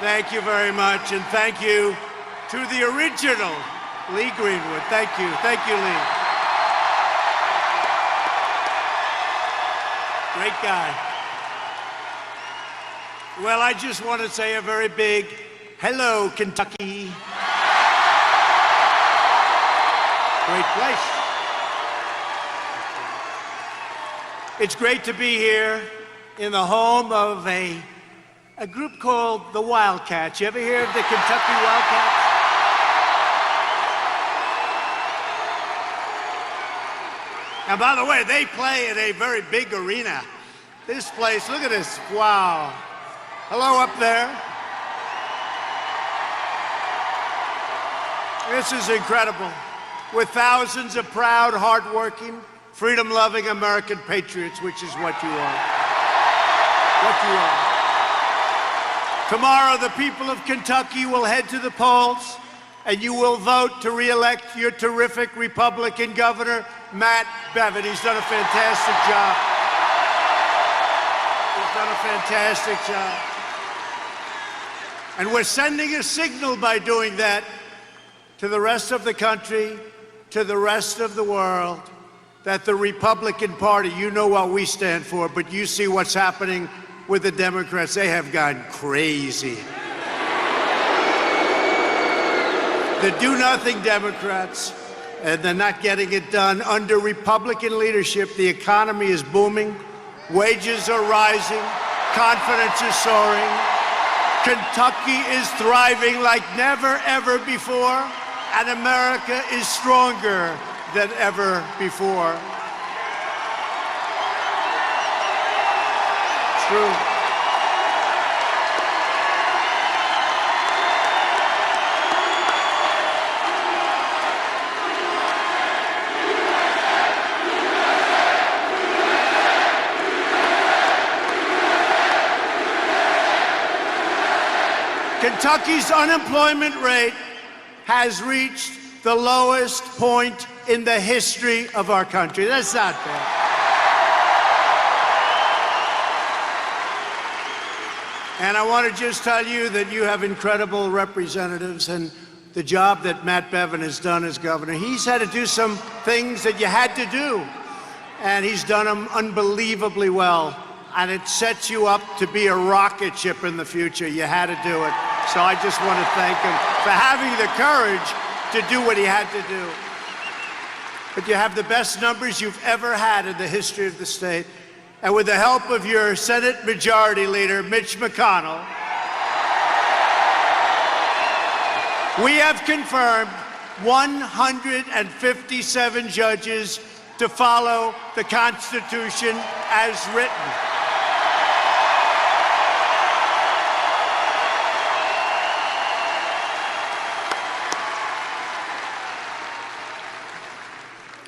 Thank you very much, and thank you to the original Lee Greenwood. Thank you. Thank you, Lee. Great guy. Well, I just want to say a very big hello, Kentucky. Great place. It's great to be here in the home of a group called the Wildcats. You ever hear of the Kentucky Wildcats? And by the way, they play in a very big arena. This place, look at this, wow. Hello up there. This is incredible. With thousands of proud, hardworking, freedom-loving American patriots, which is what you are. What you are. Tomorrow, the people of Kentucky will head to the polls, and you will vote to re-elect your terrific Republican governor, Matt Bevin. He's done a fantastic job. He's done a fantastic job. And we're sending a signal by doing that to the rest of the country, to the rest of the world, that the Republican Party, you know what we stand for, but you see what's happening with the Democrats. They have gone crazy. The do-nothing Democrats, and they're not getting it done. Under Republican leadership, the economy is booming, wages are rising, confidence is soaring. Kentucky is thriving like never, ever before, and America is stronger than ever before. True. Kentucky's unemployment rate has reached the lowest point in the history of our country. That's not bad. And I want to just tell you that you have incredible representatives, and the job that Matt Bevin has done as governor, he's had to do some things that you had to do, and he's done them unbelievably well. And it sets you up to be a rocket ship in the future. You had to do it. So I just want to thank him for having the courage to do what he had to do. But you have the best numbers you've ever had in the history of the state. And with the help of your Senate Majority Leader, Mitch McConnell, we have confirmed 157 judges to follow the Constitution as written.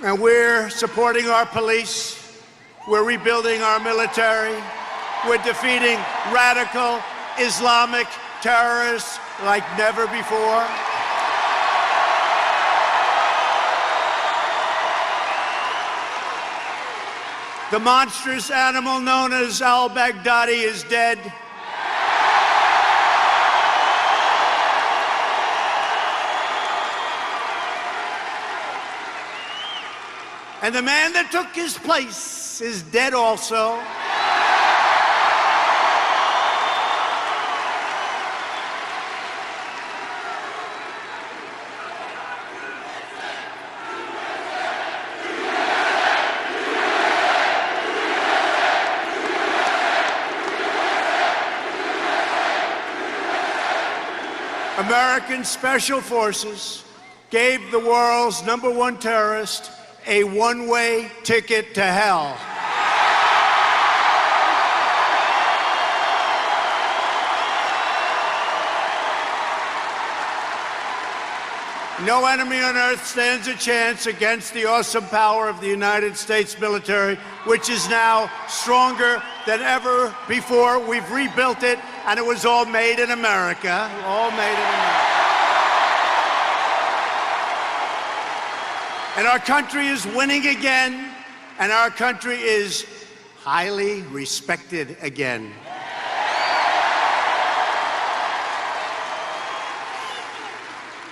And we're supporting our police, we're rebuilding our military, we're defeating radical Islamic terrorists like never before. The monstrous animal known as al-Baghdadi is dead. And the man that took his place is dead also. American Special Forces gave the world's #1 terrorist a one-way ticket to hell. No enemy on earth stands a chance against the awesome power of the United States military, which is now stronger than ever before. We've rebuilt it, and it was all made in America. All made in America. And our country is winning again, and our country is highly respected again.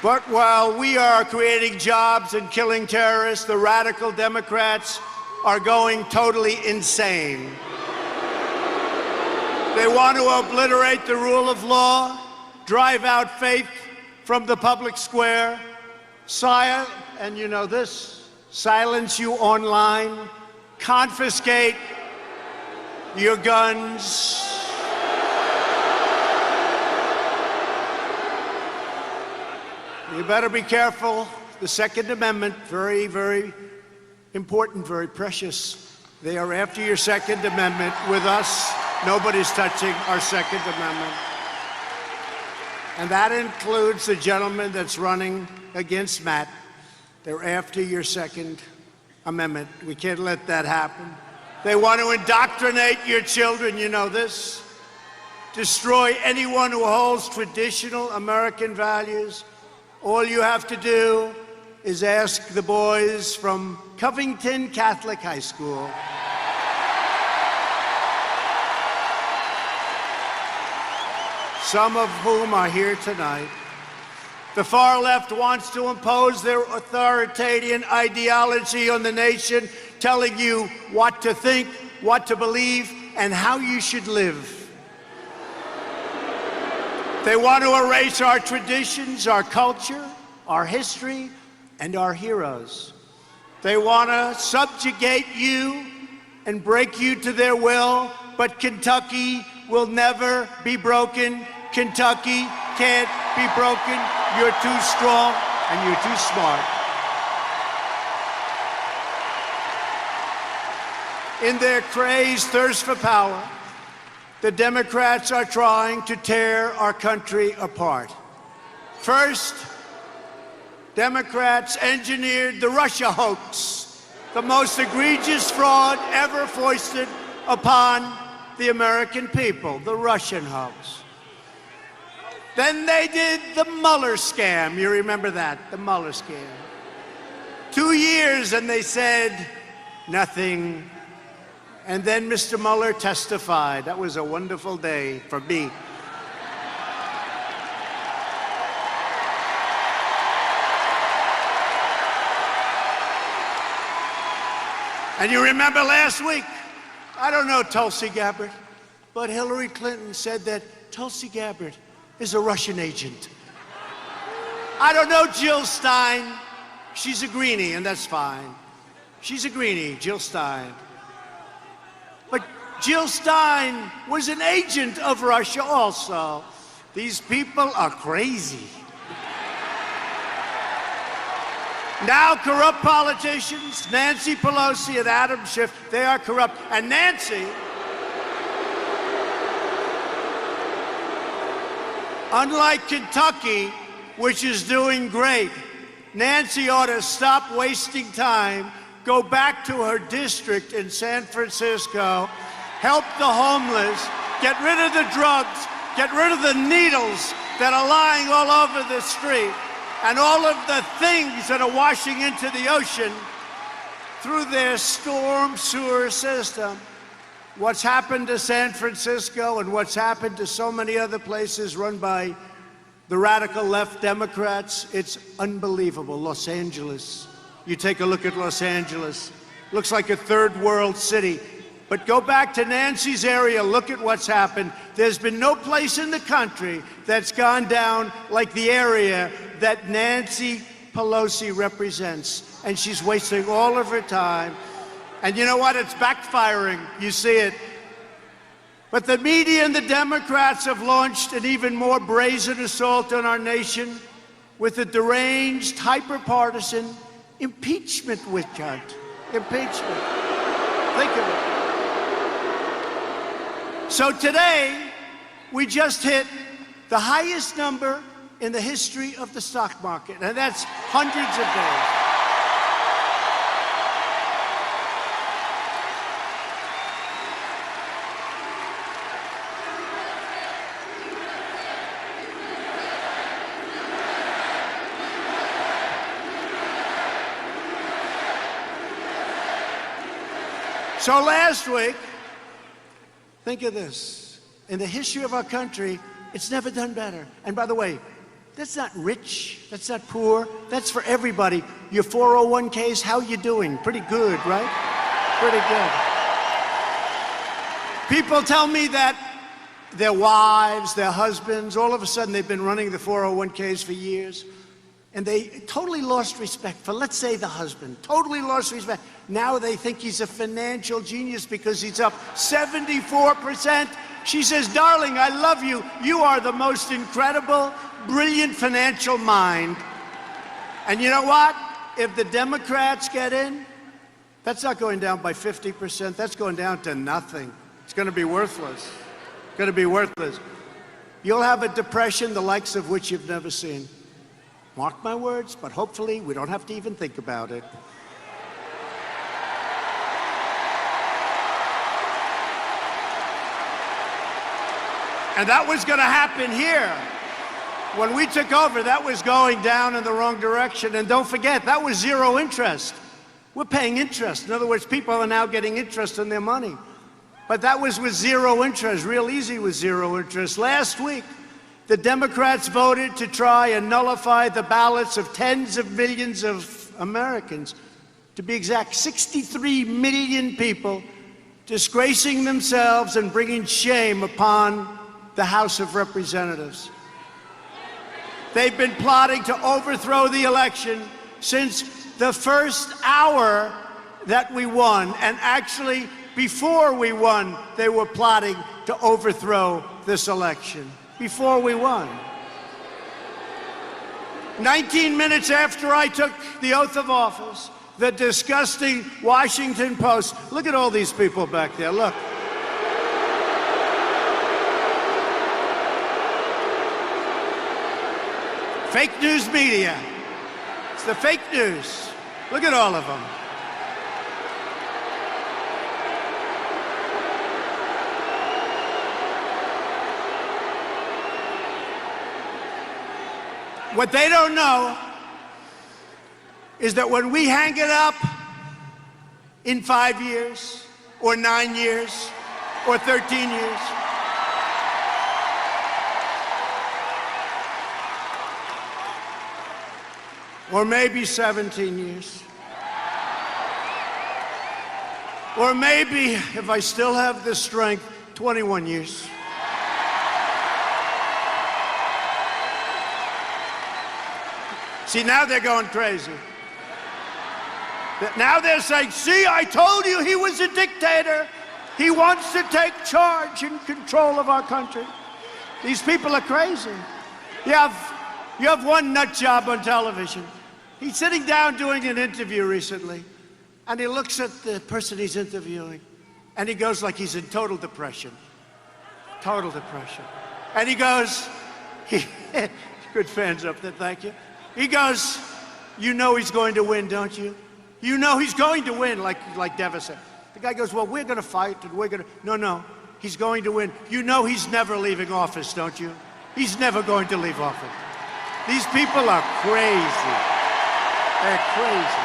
But while we are creating jobs and killing terrorists, the radical Democrats are going totally insane. They want to obliterate the rule of law, drive out faith from the public square, and you know this, silence you online, confiscate your guns. You better be careful. The Second Amendment, very, very important, very precious. They are after your Second Amendment. With us, nobody's touching our Second Amendment. And that includes the gentleman that's running against Matt. They're after your Second Amendment. We can't let that happen. They want to indoctrinate your children, you know this. Destroy anyone who holds traditional American values. All you have to do is ask the boys from Covington Catholic High School. Some of whom are here tonight. The far left wants to impose their authoritarian ideology on the nation, telling you what to think, what to believe, and how you should live. They want to erase our traditions, our culture, our history, and our heroes. They want to subjugate you and break you to their will, but Kentucky will never be broken. Kentucky can't be broken. You're too strong and you're too smart. In their crazed thirst for power, the Democrats are trying to tear our country apart. First, Democrats engineered the Russia hoax, the most egregious fraud ever foisted upon the American people, the Russian hoax. Then they did the Mueller scam. You remember that, the Mueller scam. 2 years and they said nothing. And then Mr. Mueller testified. That was a wonderful day for me. And you remember last week, I don't know Tulsi Gabbard, but Hillary Clinton said that Tulsi Gabbard is a Russian agent. I don't know Jill Stein. She's a greenie, and that's fine. She's a greenie, Jill Stein. But Jill Stein was an agent of Russia also. These people are crazy. Now corrupt politicians, Nancy Pelosi and Adam Schiff, they are corrupt. And Nancy, unlike Kentucky, which is doing great, Nancy ought to stop wasting time, go back to her district in San Francisco, help the homeless, get rid of the drugs, get rid of the needles that are lying all over the street, and all of the things that are washing into the ocean through their storm sewer system. What's happened to San Francisco and what's happened to so many other places run by the radical left Democrats, it's unbelievable. Los Angeles. You take a look at Los Angeles. Looks like a third world city. But go back to Nancy's area, look at what's happened. There's been no place in the country that's gone down like the area that Nancy Pelosi represents. And she's wasting all of her time. And you know what? It's backfiring. You see it. But the media and the Democrats have launched an even more brazen assault on our nation with a deranged, hyper-partisan impeachment witch hunt. Impeachment. Think of it. So today, we just hit the highest number in the history of the stock market, and that's hundreds of days. So last week, think of this. In the history of our country, it's never done better. And by the way, That's not rich. That's not poor. That's for everybody. Your 401ks, how you doing? Pretty good, right? Pretty good. People tell me that their wives, their husbands, all of a sudden they've been running the 401ks for years, and they totally lost respect for, let's say, the husband. Totally lost respect. Now they think he's a financial genius because he's up 74%. She says, darling, I love you. You are the most incredible, brilliant financial mind. And you know what? If the Democrats get in, that's not going down by 50%. That's going down to nothing. It's going to be worthless. It's going to be worthless. You'll have a depression the likes of which you've never seen. Mark my words, but hopefully we don't have to even think about it. And that was going to happen here. When we took over, that was going down in the wrong direction. And don't forget, that was zero interest. We're paying interest. In other words, people are now getting interest on their money. But that was with zero interest, real easy with zero interest. Last week, the Democrats voted to try and nullify the ballots of tens of millions of Americans. To be exact, 63 million people disgracing themselves and bringing shame upon the House of Representatives. They've been plotting to overthrow the election since the first hour that we won. And actually, before we won, they were plotting to overthrow this election. Before we won. 19 minutes after I took the oath of office, the disgusting Washington Post, look at all these people back there, look. Fake news media. It's the fake news. Look at all of them. What they don't know is that when we hang it up in 5 years, or 9 years, or 13 years, or maybe 17 years, or maybe, if I still have the strength, 21 years. See, now they're going crazy. Now they're saying, see, I told you he was a dictator. He wants to take charge and control of our country. These people are crazy. You have one nut job on television. He's sitting down doing an interview recently, and he looks at the person he's interviewing, and he goes like he's in total depression. Total depression. And he goes, good fans up there, thank you. He goes, you know he's going to win, don't you? You know he's going to win, like Devis said. The guy goes, well, we're going to fight, and we're going to... No, he's going to win. You know he's never leaving office, don't you? He's never going to leave office. These people are crazy. They're crazy.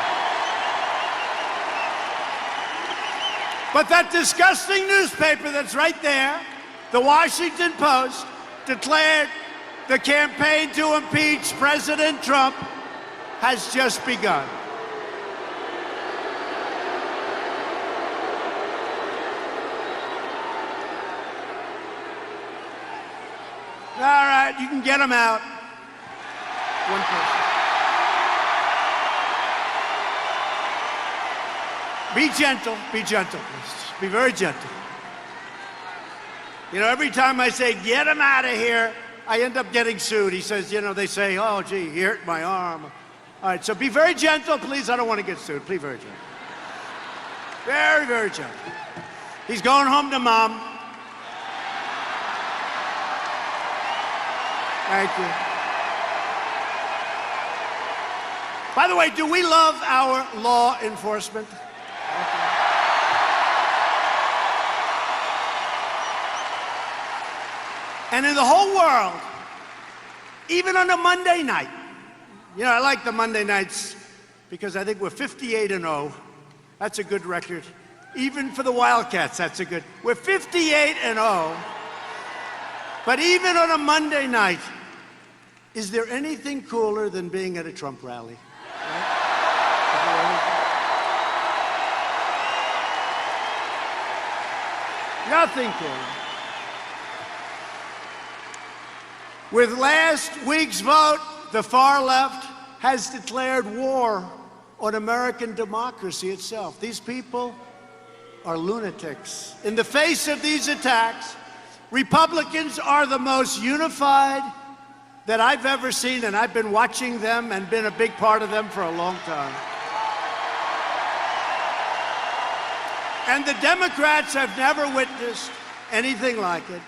But that disgusting newspaper that's right there, the Washington Post, declared the campaign to impeach President Trump has just begun. All right, you can get him out. One person. Be gentle, please. Be very gentle. You know, every time I say, get him out of here, I end up getting sued. He says, you know, they say, oh, gee, he hurt my arm. All right, so be very gentle, please. I don't want to get sued. Be very gentle. Very, very gentle. He's going home to Mom. Thank you. By the way, do we love our law enforcement? And in the whole world, even on a Monday night, you know, I like the Monday nights because I think we're 58-0. That's a good record. Even for the Wildcats, that's a good. We're 58-0. But even on a Monday night, Is there anything cooler than being at a Trump rally? Right? Nothing cooler. With last week's vote, the far left has declared war on American democracy itself. These people are lunatics. In the face of these attacks, Republicans are the most unified that I've ever seen, and I've been watching them and been a big part of them for a long time. And the Democrats have never witnessed anything like it.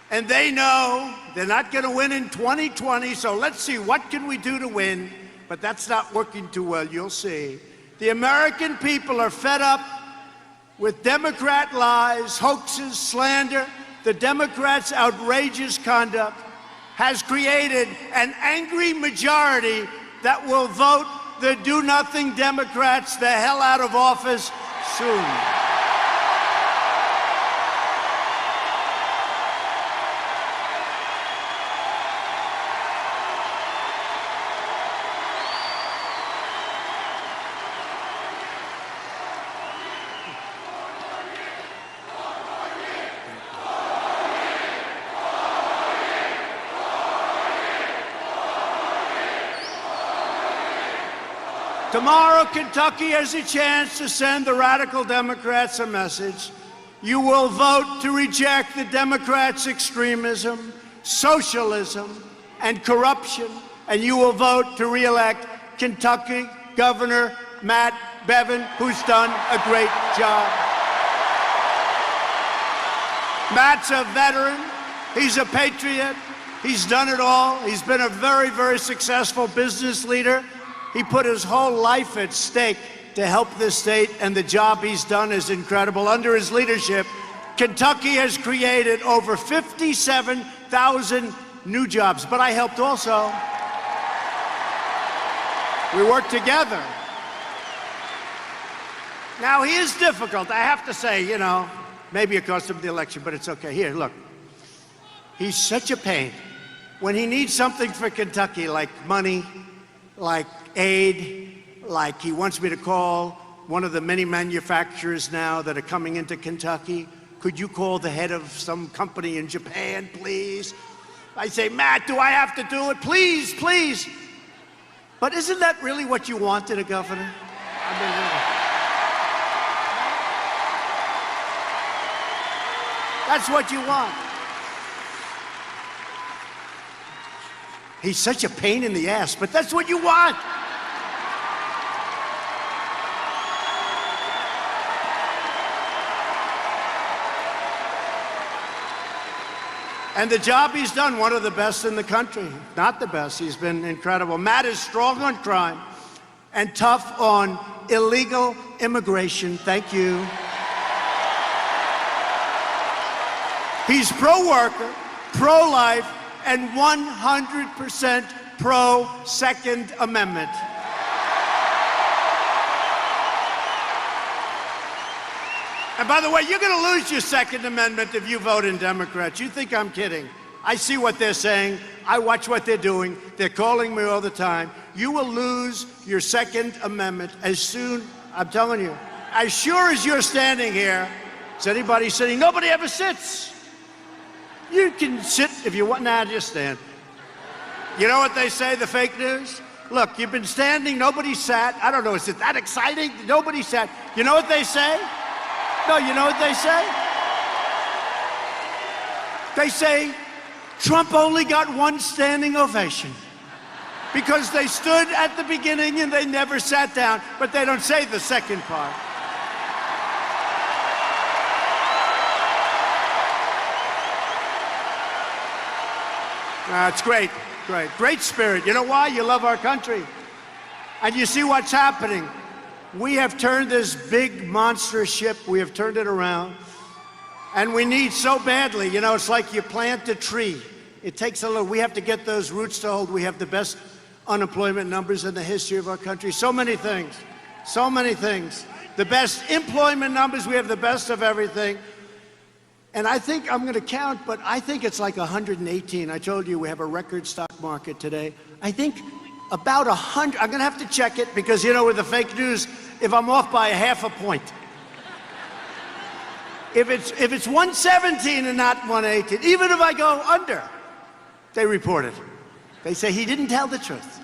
And they know they're not going to win in 2020, so let's see, what can we do to win? But that's not working too well, you'll see. The American people are fed up with Democrat lies, hoaxes, slander. The Democrats' outrageous conduct has created an angry majority that will vote the do-nothing Democrats the hell out of office soon. Tomorrow, Kentucky has a chance to send the radical Democrats a message. You will vote to reject the Democrats' extremism, socialism, and corruption, and you will vote to re-elect Kentucky Governor Matt Bevin, who's done a great job. Matt's a veteran. He's a patriot. He's done it all. He's been a very, very successful business leader. He put his whole life at stake to help this state, and the job he's done is incredible. Under his leadership, Kentucky has created over 57,000 new jobs. But I helped also. We worked together. Now, he is difficult, I have to say, you know, maybe it cost him the election, but it's okay. Here, look. He's such a pain. When he needs something for Kentucky, like money, like aid, like he wants me to call one of the many manufacturers now that are coming into Kentucky. Could you call the head of some company in Japan, please? I say, Matt, do I have to do it? Please, please. But isn't that really what you wanted, a governor? I mean, that's what you want. He's such a pain in the ass, but that's what you want. And the job he's done, one of the best in the country. Not the best, he's been incredible. Matt is strong on crime and tough on illegal immigration. Thank you. He's pro-worker, pro-life, and 100% pro-Second Amendment. And by the way, you're going to lose your Second Amendment if you vote in Democrats. You think I'm kidding. I see what they're saying. I watch what they're doing. They're calling me all the time. You will lose your Second Amendment as soon, I'm telling you, as sure as you're standing here. Is anybody sitting? Nobody ever sits. You can sit if you want. Nah, just stand. You know what they say, the fake news? Look, you've been standing, nobody sat. I don't know, is it that exciting? Nobody sat. You know what they say? No, you know what they say? They say Trump only got one standing ovation because they stood at the beginning and they never sat down, but they don't say the second part. It's great, great, great spirit. You know why? You love our country. And you see what's happening. We have turned this big monster ship, we have turned it around. And we need so badly, you know, it's like you plant a tree. It takes a little, we have to get those roots to hold. We have the best unemployment numbers in the history of our country. So many things, so many things. The best employment numbers, we have the best of everything. And I think I'm going to count, but I think it's like 118. I told you we have a record stock market today. I think about 100. I'm going to have to check it because, you know, with the fake news, if I'm off by a half a point. If it's 117 and not 118, even if I go under, they report it. They say he didn't tell the truth.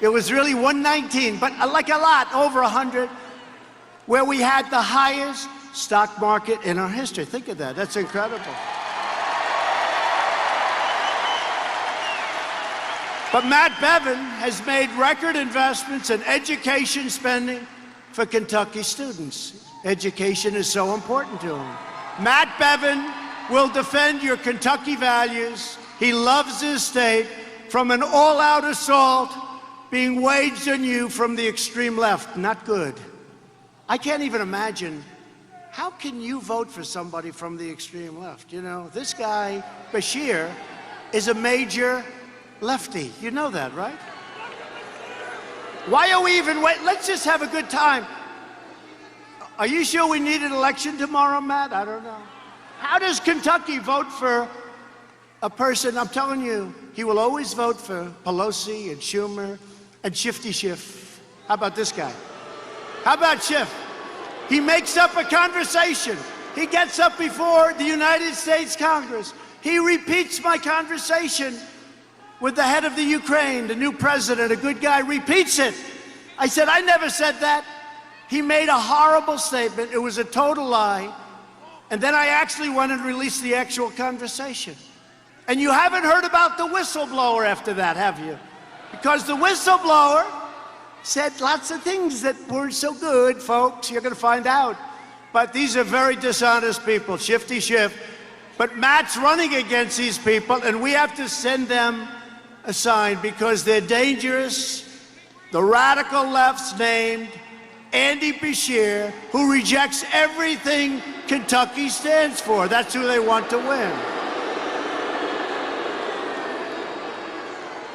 It was really 119, but like a lot, over 100, where we had the highest stock market in our history. Think of that. That's incredible. But Matt Bevin has made record investments in education spending for Kentucky students. Education is so important to him. Matt Bevin will defend your Kentucky values. He loves his state from an all-out assault being waged on you from the extreme left. Not good. I can't even imagine. How can you vote for somebody from the extreme left? You know, this guy, Beshear, is a major lefty. You know that, right? Why are we even waiting? Let's just have a good time. Are you sure we need an election tomorrow, Matt? I don't know. How does Kentucky vote for a person? I'm telling you, he will always vote for Pelosi and Schumer and Shifty Schiff. How about this guy? How about Schiff? He makes up a conversation. He gets up before the United States Congress. He repeats my conversation with the head of the Ukraine, the new president, a good guy, repeats it. I said, I never said that. He made a horrible statement. It was a total lie. And then I actually went and released the actual conversation. And you haven't heard about the whistleblower after that, have you? Because the whistleblower said lots of things that weren't so good, folks. You're going to find out. But these are very dishonest people, Shifty Schiff. But Matt's running against these people, and we have to send them a sign because they're dangerous. The radical left's named Andy Beshear, who rejects everything Kentucky stands for. That's who they want to win.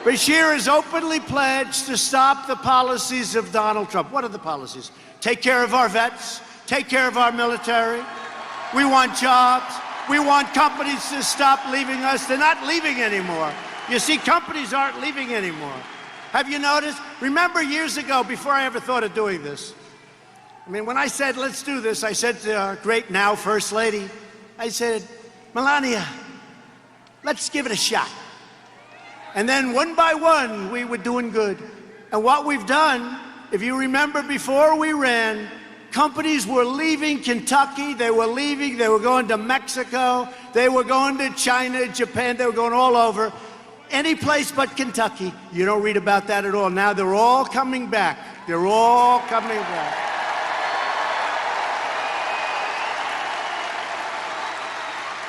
Beshear has openly pledged to stop the policies of Donald Trump. What are the policies? Take care of our vets, take care of our military. We want jobs. We want companies to stop leaving us. They're not leaving anymore. You see, companies aren't leaving anymore. Have you noticed? Remember years ago, before I ever thought of doing this, I mean, when I said, let's do this, I said to our great now First Lady, I said, Melania, let's give it a shot. And then one by one, we were doing good. And what we've done, if you remember before we ran, companies were leaving Kentucky, they were leaving, they were going to Mexico, they were going to China, Japan, they were going all over. Any place but Kentucky. You don't read about that at all. Now they're all coming back. They're all coming back.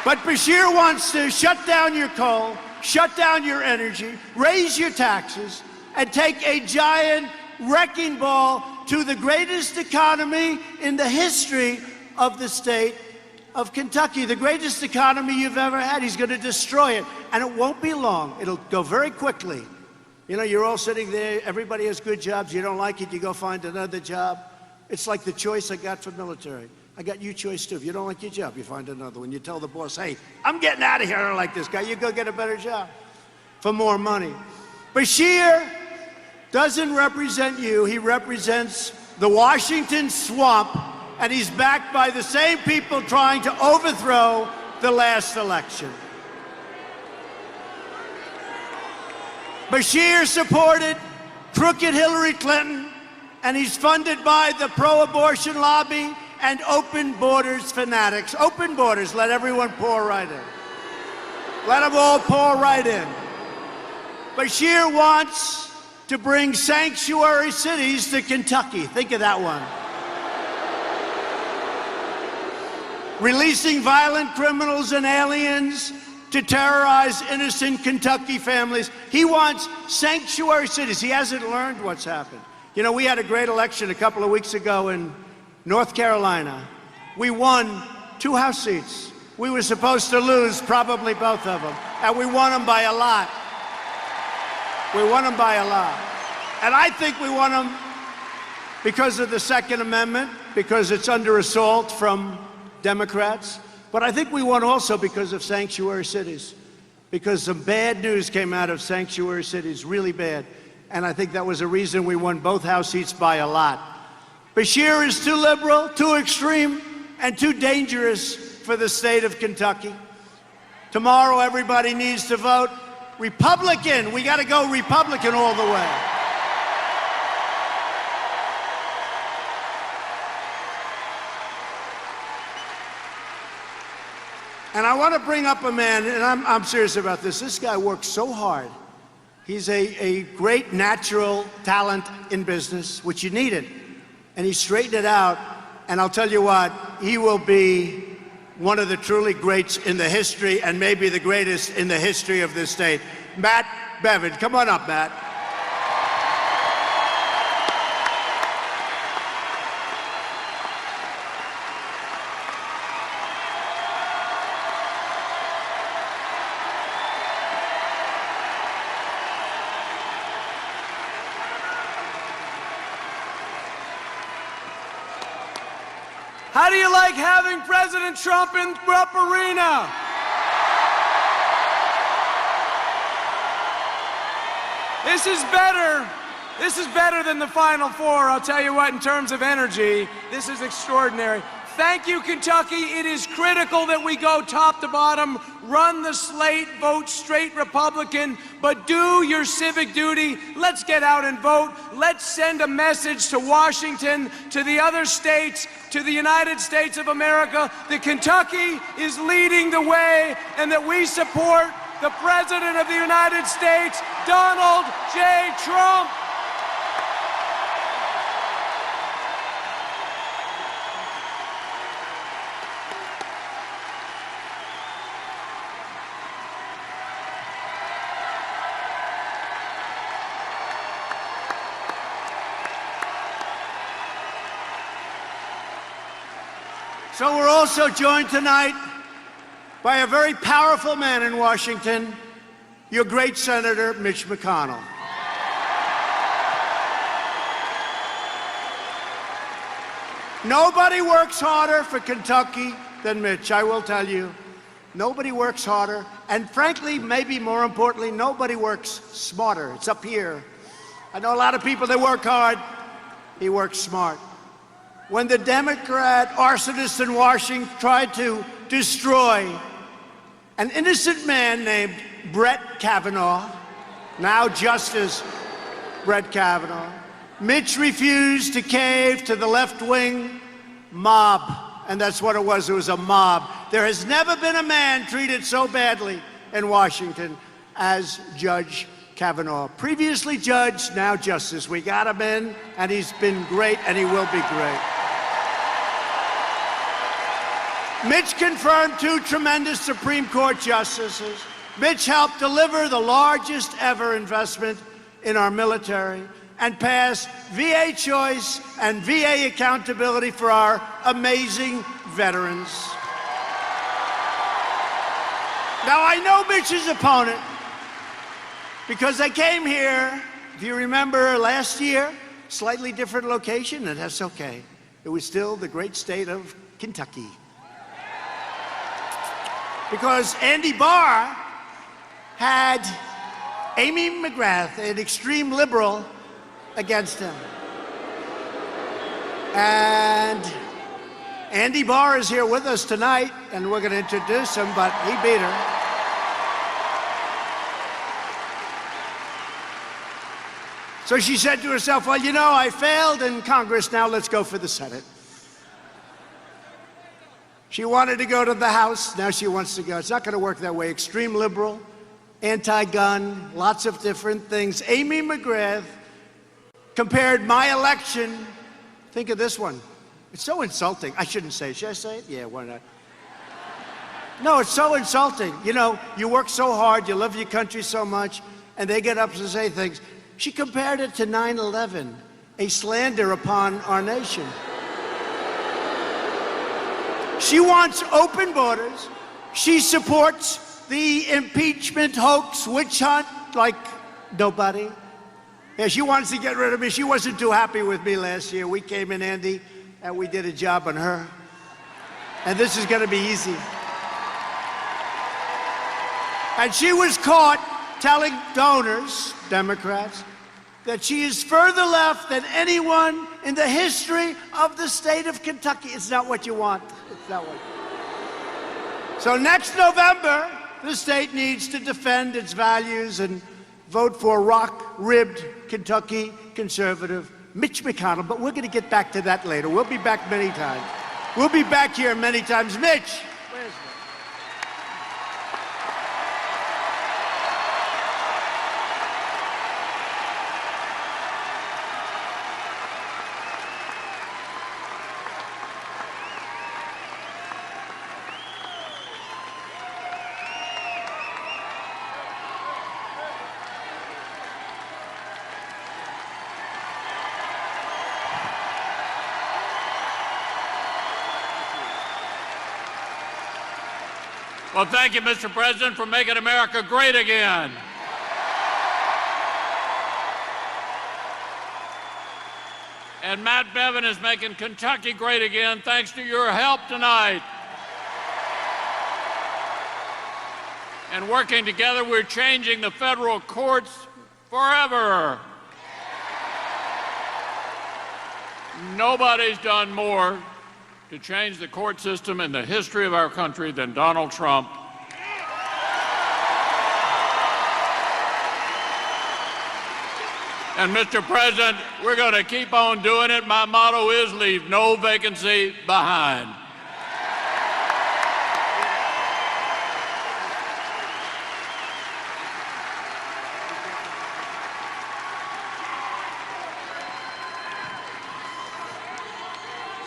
But Beshear wants to shut down your coal, shut down your energy, raise your taxes, and take a giant wrecking ball to the greatest economy in the history of the state of Kentucky, the greatest economy you've ever had. He's going to destroy it, and it won't be long. It'll go very quickly. You know, you're all sitting there, everybody has good jobs, you don't like it, you go find another job. It's like the choice I got for military. I got you choice too. If you don't like your job, you find another one. You tell the boss, hey, I'm getting out of here, I don't like this guy. You go get a better job for more money. Beshear doesn't represent you. He represents the Washington swamp, and he's backed by the same people trying to overthrow the last election. Beshear supported crooked Hillary Clinton, and he's funded by the pro-abortion lobby and open borders fanatics. Open borders, let everyone pour right in. Let them all pour right in. Beshear wants to bring sanctuary cities to Kentucky. Think of that one. Releasing violent criminals and aliens to terrorize innocent Kentucky families. He wants sanctuary cities. He hasn't learned what's happened. You know, we had a great election a couple of weeks ago in North Carolina. We won 2 House seats. We were supposed to lose probably both of them, and we won them by a lot. We won them by a lot. And I think we won them because of the Second Amendment, because it's under assault from Democrats. But I think we won also because of sanctuary cities, because some bad news came out of sanctuary cities, really bad. And I think that was a reason we won both House seats by a lot. Bashir is too liberal, too extreme, and too dangerous for the state of Kentucky. Tomorrow, everybody needs to vote Republican. We got to go Republican all the way. And I want to bring up a man, and I'm serious about this. This guy works so hard. He's a great natural talent in business, which you needed. And he straightened it out. And I'll tell you what, he will be one of the truly greats in the history, and maybe the greatest in the history of this state. Matt Bevin. Come on up, Matt. How do you like having President Trump in Rupp Arena? This is better. This is better than the Final Four. I'll tell you what, in terms of energy, this is extraordinary. Thank you, Kentucky. It is critical that we go top to bottom, run the slate, vote straight Republican, but do your civic duty. Let's get out and vote. Let's send a message to Washington, to the other states, to the United States of America that Kentucky is leading the way and that we support the President of the United States, Donald J. Trump. So we're also joined tonight by a very powerful man in Washington, your great Senator Mitch McConnell. Nobody works harder for Kentucky than Mitch, I will tell you. Nobody works harder, and frankly, maybe more importantly, nobody works smarter. It's up here. I know a lot of people that work hard. He works smart. When the Democrat arsonists in Washington tried to destroy an innocent man named Brett Kavanaugh, now Justice Brett Kavanaugh, Mitch refused to cave to the left-wing mob, and that's what it was. It was a mob. There has never been a man treated so badly in Washington as Judge Kavanaugh. Previously judge, now justice. We got him in, and he's been great, and he will be great. Mitch confirmed 2 tremendous Supreme Court justices. Mitch helped deliver the largest ever investment in our military and pass VA choice and VA accountability for our amazing veterans. Now, I know Mitch's opponent because I came here, if you remember, last year, slightly different location, and that's okay. It was still the great state of Kentucky. Because Andy Barr had Amy McGrath, an extreme liberal, against him. And Andy Barr is here with us tonight, and we're going to introduce him, but he beat her. So she said to herself, well, you know, I failed in Congress, now let's go for the Senate. She wanted to go to the House, now she wants to go. It's not going to work that way. Extreme liberal, anti-gun, lots of different things. Amy McGrath compared my election, think of this one. It's so insulting. I shouldn't say it. Should I say it? Yeah, why not? No, it's so insulting. You know, you work so hard, you love your country so much, and they get up to say things. She compared it to 9/11, a slander upon our nation. She wants open borders. She supports the impeachment hoax, witch hunt, like nobody. Yeah, she wants to get rid of me. She wasn't too happy with me last year. We came in, Andy, and we did a job on her. And this is going to be easy. And she was caught telling donors, Democrats, that she is further left than anyone in the history of the state of Kentucky. It's not what you want. It's not what you want. So next November, the state needs to defend its values and vote for rock-ribbed Kentucky conservative Mitch McConnell. But we're going to get back to that later. We'll be back many times. We'll be back here many times. Mitch. Where's Mitch? Well, thank you, Mr. President, for making America great again. And Matt Bevin is making Kentucky great again thanks to your help tonight. And working together, we're changing the federal courts forever. Nobody's done more to change the court system in the history of our country than Donald Trump. And Mr. President, we're going to keep on doing it. My motto is leave no vacancy behind.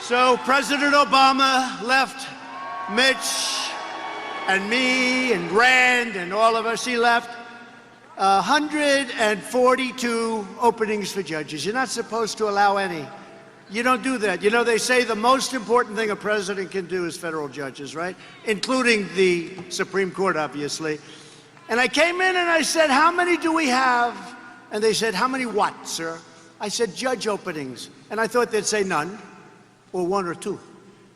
So President Obama left Mitch and me and Rand and all of us. He left 142 openings for judges. You're not supposed to allow any. You don't do that. You know, they say the most important thing a president can do is federal judges, right? Including the Supreme Court, obviously. And I came in and I said, how many do we have? And they said, how many what, sir? I said, judge openings. And I thought they'd say none. Or one or two.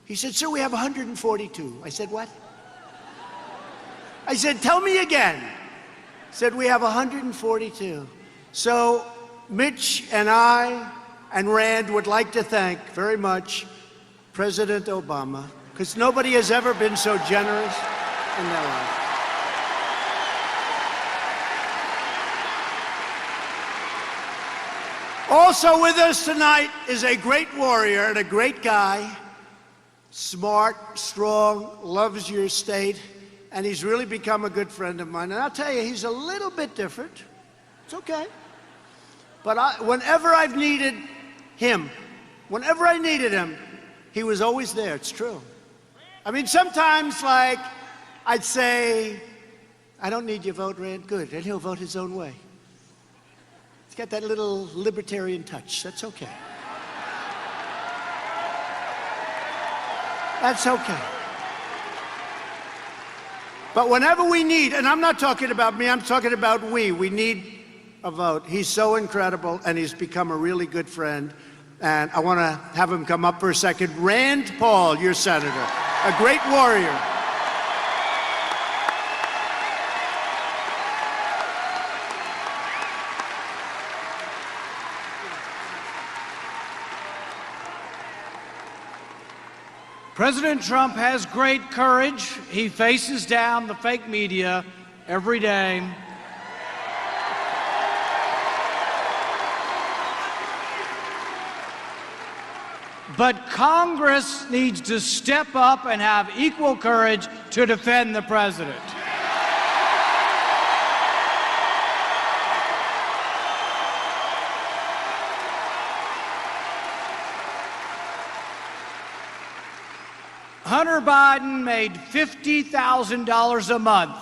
He said, sir, we have 142. I said, what? I said, tell me again. He said, we have 142. So Mitch and I and Rand would like to thank very much President Obama, because nobody has ever been so generous in their life. Also with us tonight is a great warrior and a great guy, smart, strong, loves your state, and he's really become a good friend of mine. And I'll tell you, he's a little bit different. It's okay. But whenever I've needed him, whenever I needed him, he was always there. It's true. I mean, sometimes, like, I'd say, I don't need your vote, Rand. Good. And he'll vote his own way. It's got that little libertarian touch. That's okay. That's okay. But whenever we need, and I'm not talking about me, I'm talking about we need a vote. He's so incredible, and he's become a really good friend. And I want to have him come up for a second. Rand Paul, your senator, a great warrior. President Trump has great courage. He faces down the fake media every day. But Congress needs to step up and have equal courage to defend the president. Hunter Biden made $50,000 a month.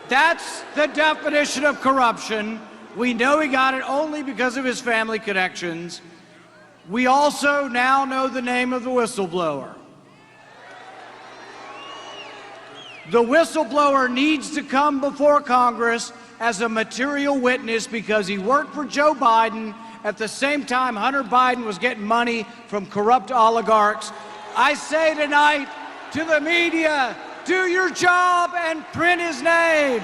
That's the definition of corruption. We know he got it only because of his family connections. We also now know the name of the whistleblower. The whistleblower needs to come before Congress as a material witness because he worked for Joe Biden at the same time Hunter Biden was getting money from corrupt oligarchs. I say tonight to the media, do your job and print his name.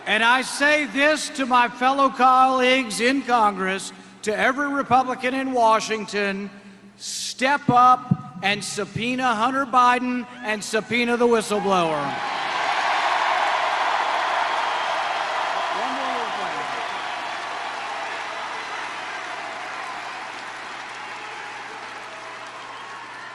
And I say this to my fellow colleagues in Congress, to every Republican in Washington: step up and subpoena Hunter Biden and subpoena the whistleblower.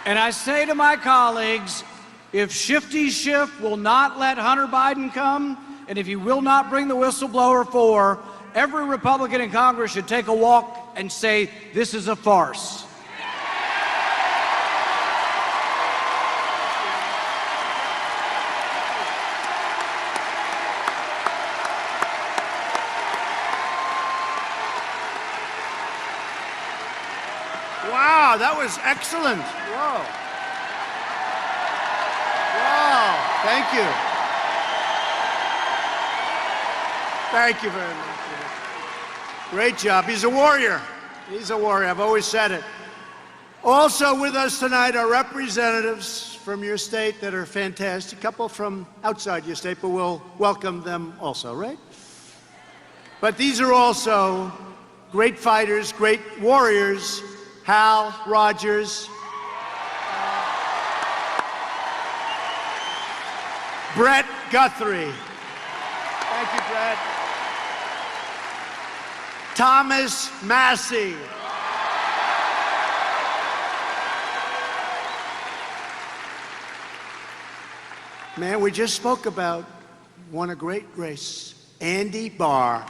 And I say to my colleagues, if Shifty Schiff will not let Hunter Biden come, and if he will not bring the whistleblower forward, every Republican in Congress should take a walk and say, this is a farce. Wow, that was excellent. Whoa. Wow, thank you. Thank you very much. Great job. He's a warrior. He's a warrior. I've always said it. Also with us tonight are representatives from your state that are fantastic. A couple from outside your state, but we'll welcome them also, right? But these are also great fighters, great warriors. Hal Rogers, Brett Guthrie. Thank you, Brett. Thomas Massie. Man, we just spoke about, won a great race, Andy Barr.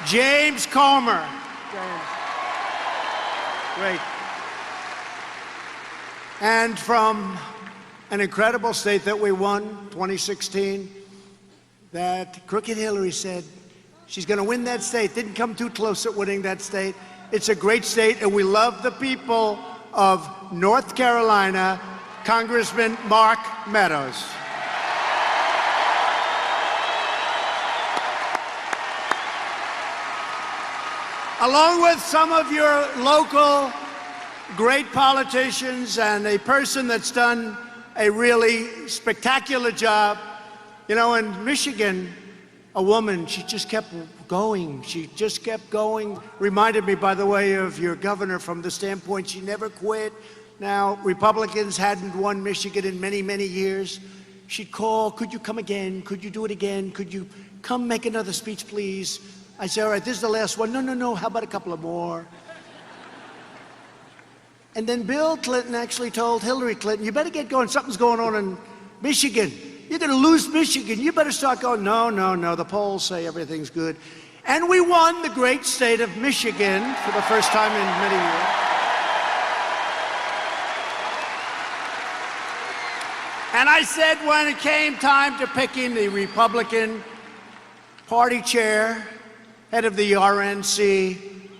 James Comer. James. Great. And from an incredible state that we won, 2016, that Crooked Hillary said she's going to win that state. Didn't come too close at winning that state. It's a great state, and we love the people of North Carolina, Congressman Mark Meadows. Along with some of your local great politicians and a person that's done a really spectacular job. You know, in Michigan, a woman, she just kept going. She just kept going. Reminded me, by the way, of your governor from the standpoint she never quit. Now, Republicans hadn't won Michigan in many, many years. She'd call, could you come again? Could you do it again? Could you come make another speech, please? I said, all right, this is the last one. No, no, no, how about a couple of more? And then Bill Clinton actually told Hillary Clinton, you better get going. Something's going on in Michigan. You're going to lose Michigan. You better start going. No, no, no. The polls say everything's good. And we won the great state of Michigan for the first time in many years. And I said when it came time to picking the Republican Party chair, head of the RNC,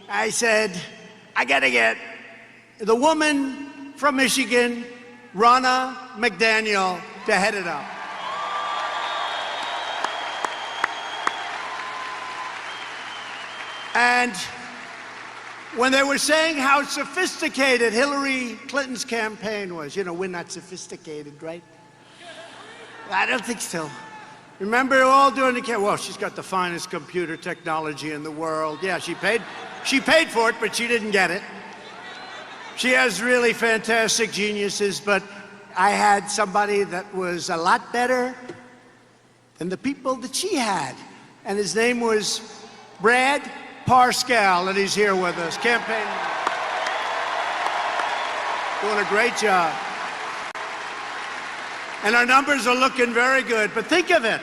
I said, I got to get the woman from Michigan, Ronna McDaniel, to head it up. And when they were saying how sophisticated Hillary Clinton's campaign was, you know, we're not sophisticated, right? I don't think so. Remember all during the campaign, well, she's got the finest computer technology in the world. Yeah, she paid for it, but she didn't get it. She has really fantastic geniuses, but I had somebody that was a lot better than the people that she had. And his name was Brad Parscale, and he's here with us. Campaign. Doing a great job. And our numbers are looking very good. But think of it.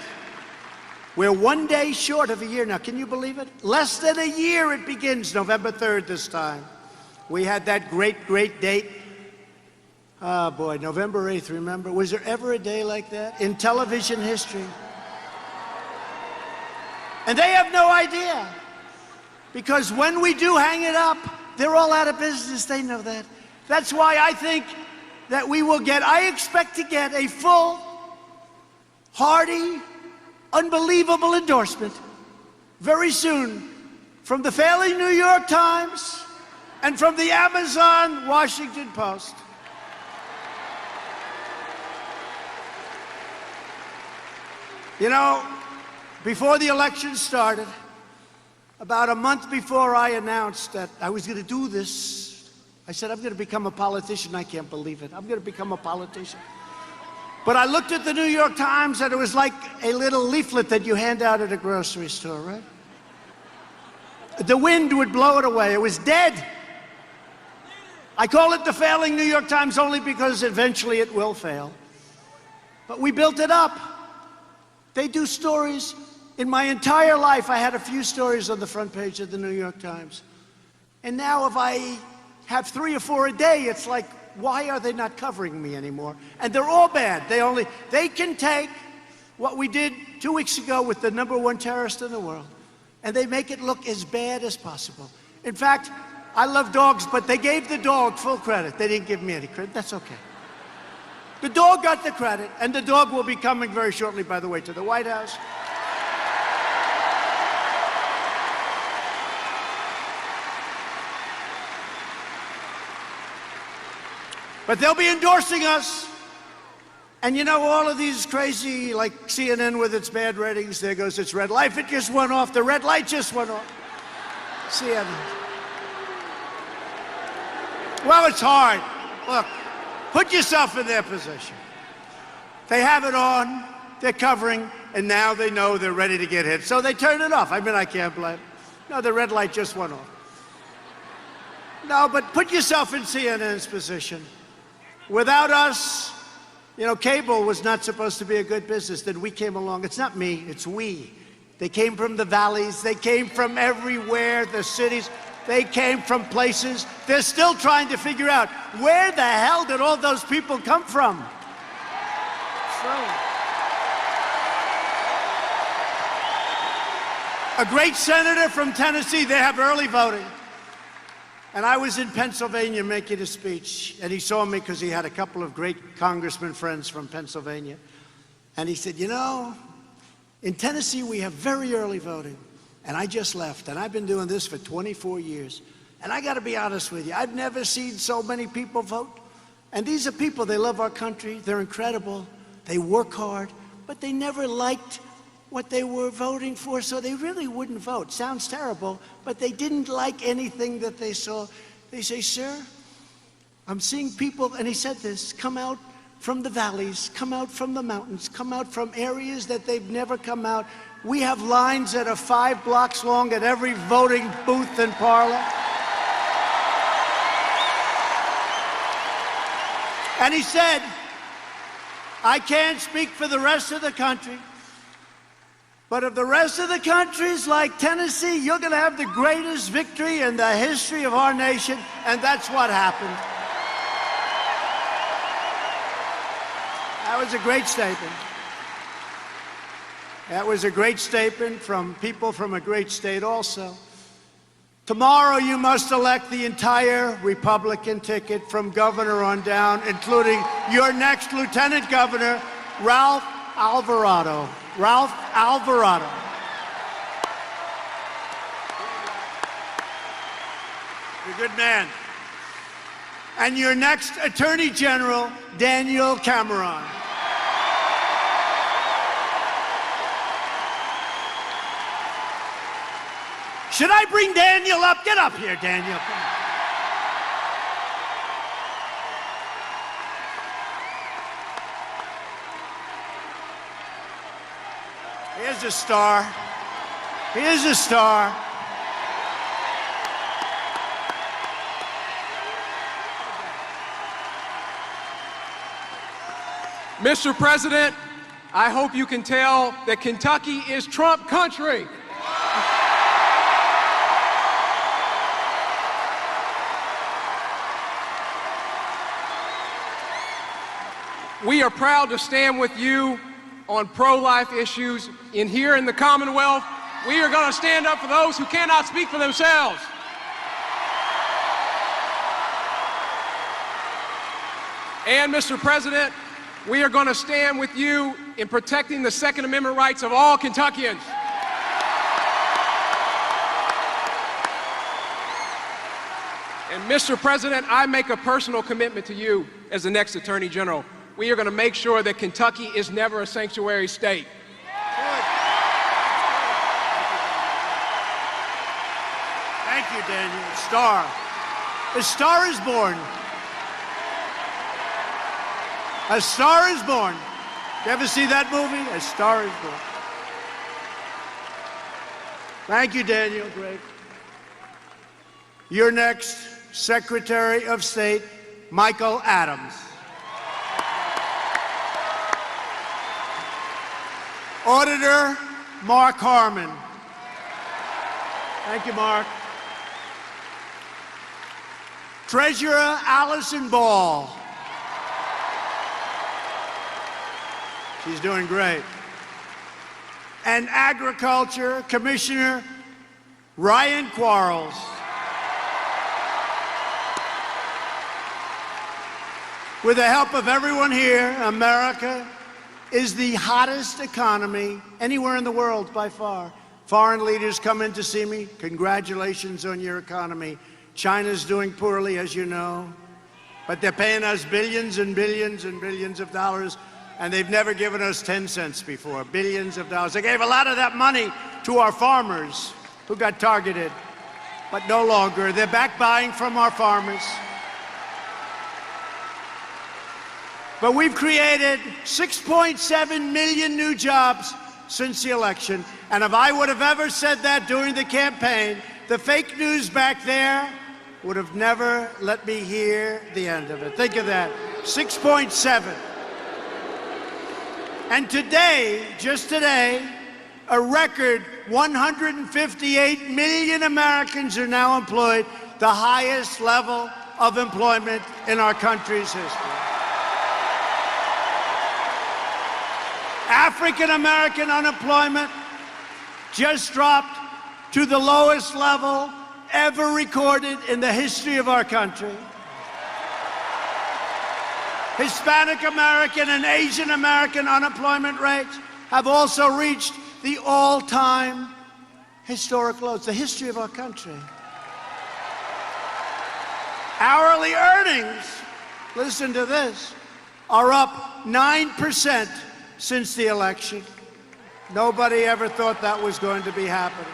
We're 1 day short of a year now. Can you believe it? Less than a year it begins, November 3rd this time. We had that great, great date. Oh boy, November 8th, remember? Was there ever a day like that in television history? And they have no idea. Because when we do hang it up, they're all out of business. They know that. That's why I think that I expect to get a full, hearty, unbelievable endorsement very soon from the failing New York Times and from the Amazon Washington Post. You know, before the election started, about a month before I announced that I was going to do this, I said, I'm going to become a politician. I can't believe it. I'm going to become a politician. But I looked at the New York Times, and it was like a little leaflet that you hand out at a grocery store, right? The wind would blow it away. It was dead. I call it the failing New York Times only because eventually it will fail. But we built it up. They do stories. In my entire life, I had a few stories on the front page of the New York Times. And now if I have 3 or 4 a day, it's like, why are they not covering me anymore? And they're all bad. They can take what we did 2 weeks ago with the #1 terrorist in the world, and they make it look as bad as possible. In fact, I love dogs, but they gave the dog full credit. They didn't give me any credit. That's okay. The dog got the credit, and the dog will be coming very shortly, by the way, to the White House. But they'll be endorsing us. And you know, all of these crazy, like CNN with its bad ratings, there goes its red light. It just went off. The red light just went off. CNN. Well, it's hard. Look, put yourself in their position. They have it on, they're covering, and now they know they're ready to get hit. So they turn it off. I mean, I can't blame them. No, the red light just went off. No, but put yourself in CNN's position. Without us, you know, cable was not supposed to be a good business. Then we came along. It's not me, it's we. They came from the valleys. They came from everywhere, the cities. They came from places. They're still trying to figure out, where the hell did all those people come from? A great senator from Tennessee, they have early voting. And I was in Pennsylvania making a speech, and he saw me because he had a couple of great congressman friends from Pennsylvania. And he said, you know, in Tennessee we have very early voting. And I just left, and I've been doing this for 24 years. And I got to be honest with you, I've never seen so many people vote. And these are people, they love our country, they're incredible, they work hard, but they never liked what they were voting for, so they really wouldn't vote. Sounds terrible, but they didn't like anything that they saw. They say, sir, I'm seeing people, and he said this, come out from the valleys, come out from the mountains, come out from areas that they've never come out. We have lines that are 5 blocks long at every voting booth and parlor. And he said, I can't speak for the rest of the country, but if the rest of the country's like Tennessee, you're going to have the greatest victory in the history of our nation, and that's what happened. That was a great statement. That was a great statement from people from a great state also. Tomorrow you must elect the entire Republican ticket from governor on down, including your next lieutenant governor, Ralph Alvarado. Ralph Alvarado. You're a good man. And your next Attorney General, Daniel Cameron. Should I bring Daniel up? Get up here, Daniel. Come on. Here's a star. Here's a star. Mr. President, I hope you can tell that Kentucky is Trump country. We are proud to stand with you on pro-life issues here in the Commonwealth. We are going to stand up for those who cannot speak for themselves. And, Mr. President, we are going to stand with you in protecting the Second Amendment rights of all Kentuckians. And, Mr. President, I make a personal commitment to you as the next Attorney General. We are going to make sure that Kentucky is never a sanctuary state. Thank you, Daniel. Star. A star is born. A Star is Born. You ever see that movie? A Star is Born. Thank you, Daniel. Great. Your next, Secretary of State, Michael Adams. Auditor, Mark Harmon. Thank you, Mark. Treasurer, Allison Ball. She's doing great. And Agriculture Commissioner Ryan Quarles. With the help of everyone here, America is the hottest economy anywhere in the world by far. Foreign leaders come in to see me. Congratulations on your economy. China's doing poorly, as you know, but they're paying us billions and billions and billions of dollars. And they've never given us 10 cents before, billions of dollars. They gave a lot of that money to our farmers who got targeted, but no longer. They're back buying from our farmers. But we've created 6.7 million new jobs since the election. And if I would have ever said that during the campaign, the fake news back there would have never let me hear the end of it. Think of that, 6.7. And today, just today, a record 158 million Americans are now employed, the highest level of employment in our country's history. African American unemployment just dropped to the lowest level ever recorded in the history of our country. Hispanic American and Asian American unemployment rates have also reached the all-time historic lows, the history of our country. Hourly earnings, listen to this, are up 9% since the election. Nobody ever thought that was going to be happening.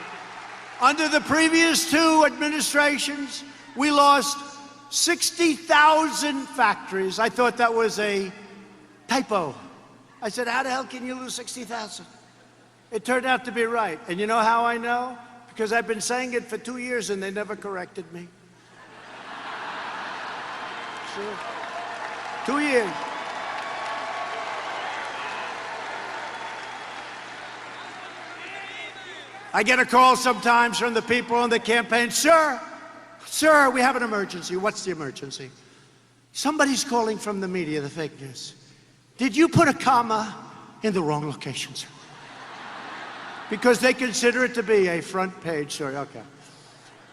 Under the previous two administrations, we lost 60,000 factories. I thought that was a typo. I said, how the hell can you lose 60,000? It turned out to be right. And you know how I know? Because I've been saying it for 2 years and they never corrected me. Sure. 2 years. I get a call sometimes from the people on the campaign, sir, we have an emergency. What's the emergency? Somebody's calling from the media, the fake news. Did you put a comma in the wrong location, sir? Because they consider it to be a front page story. Okay.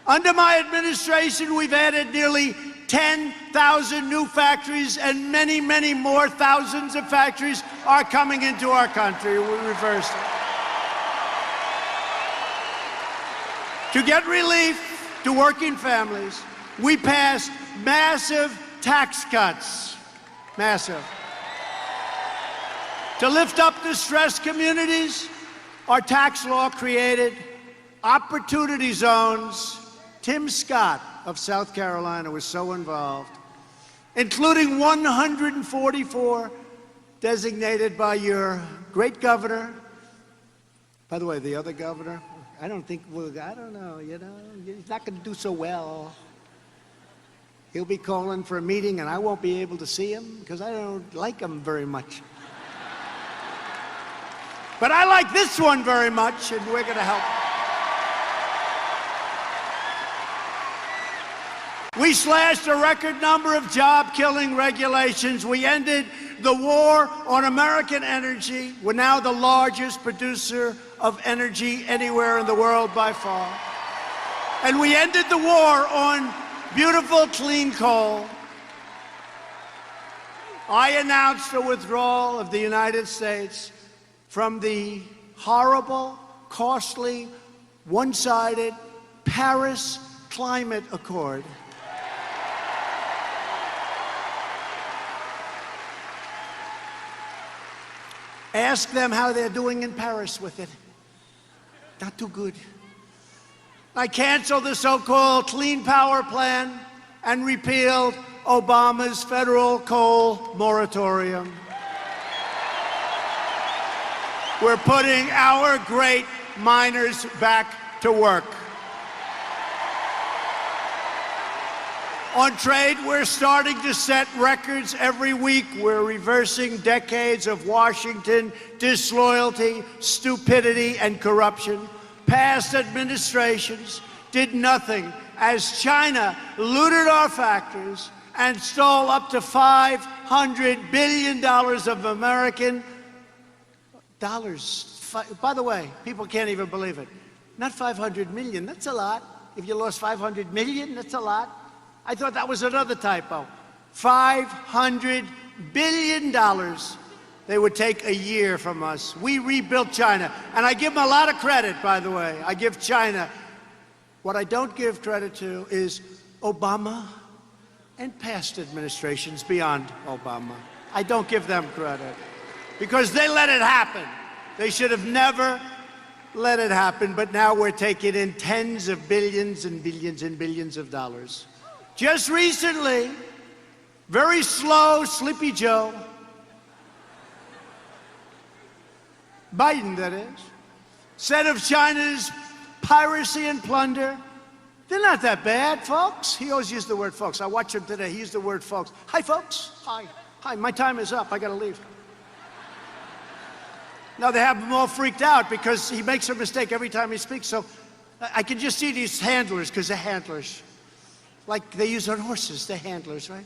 Under my administration, we've added nearly 10,000 new factories, and many, many more thousands of factories are coming into our country. We reversed it. To get relief to working families, we passed massive tax cuts. Massive. To lift up distressed communities, our tax law created opportunity zones. Tim Scott of South Carolina was so involved, including 144 designated by your great governor. By the way, the other governor, I don't know, he's not going to do so well. He'll be calling for a meeting and I won't be able to see him because I don't like him very much. But I like this one very much, and we're going to help. We slashed a record number of job-killing regulations. We ended the war on American energy. We're now the largest producer of energy anywhere in the world by far. And we ended the war on beautiful, clean coal. I announced the withdrawal of the United States from the horrible, costly, one-sided Paris Climate Accord. Ask them how they're doing in Paris with it. Not too good. I canceled the so-called Clean Power Plan and repealed Obama's federal coal moratorium. We're putting our great miners back to work. On trade, we're starting to set records every week. We're reversing decades of Washington disloyalty, stupidity, and corruption. Past administrations did nothing as China looted our factories and stole up to $500 billion of American dollars. By the way, people can't even believe it. Not 500 million, that's a lot. If you lost 500 million, that's a lot. I thought that was another typo. $500 billion they would take a year from us. We rebuilt China. And I give them a lot of credit, by the way. I give China. What I don't give credit to is Obama and past administrations beyond Obama. I don't give them credit because they let it happen. They should have never let it happen, but now we're taking in tens of billions and billions and billions of dollars. Just recently, very slow, Sleepy Joe, Biden that is, said of China's piracy and plunder, they're not that bad, folks. He always used the word folks. I watched him today. He used the word folks. Hi, folks. Hi. Hi, my time is up. I got to leave. Now they have him all freaked out because he makes a mistake every time he speaks. So I can just see these handlers, because they're handlers. Like they use on horses, they're handlers, right?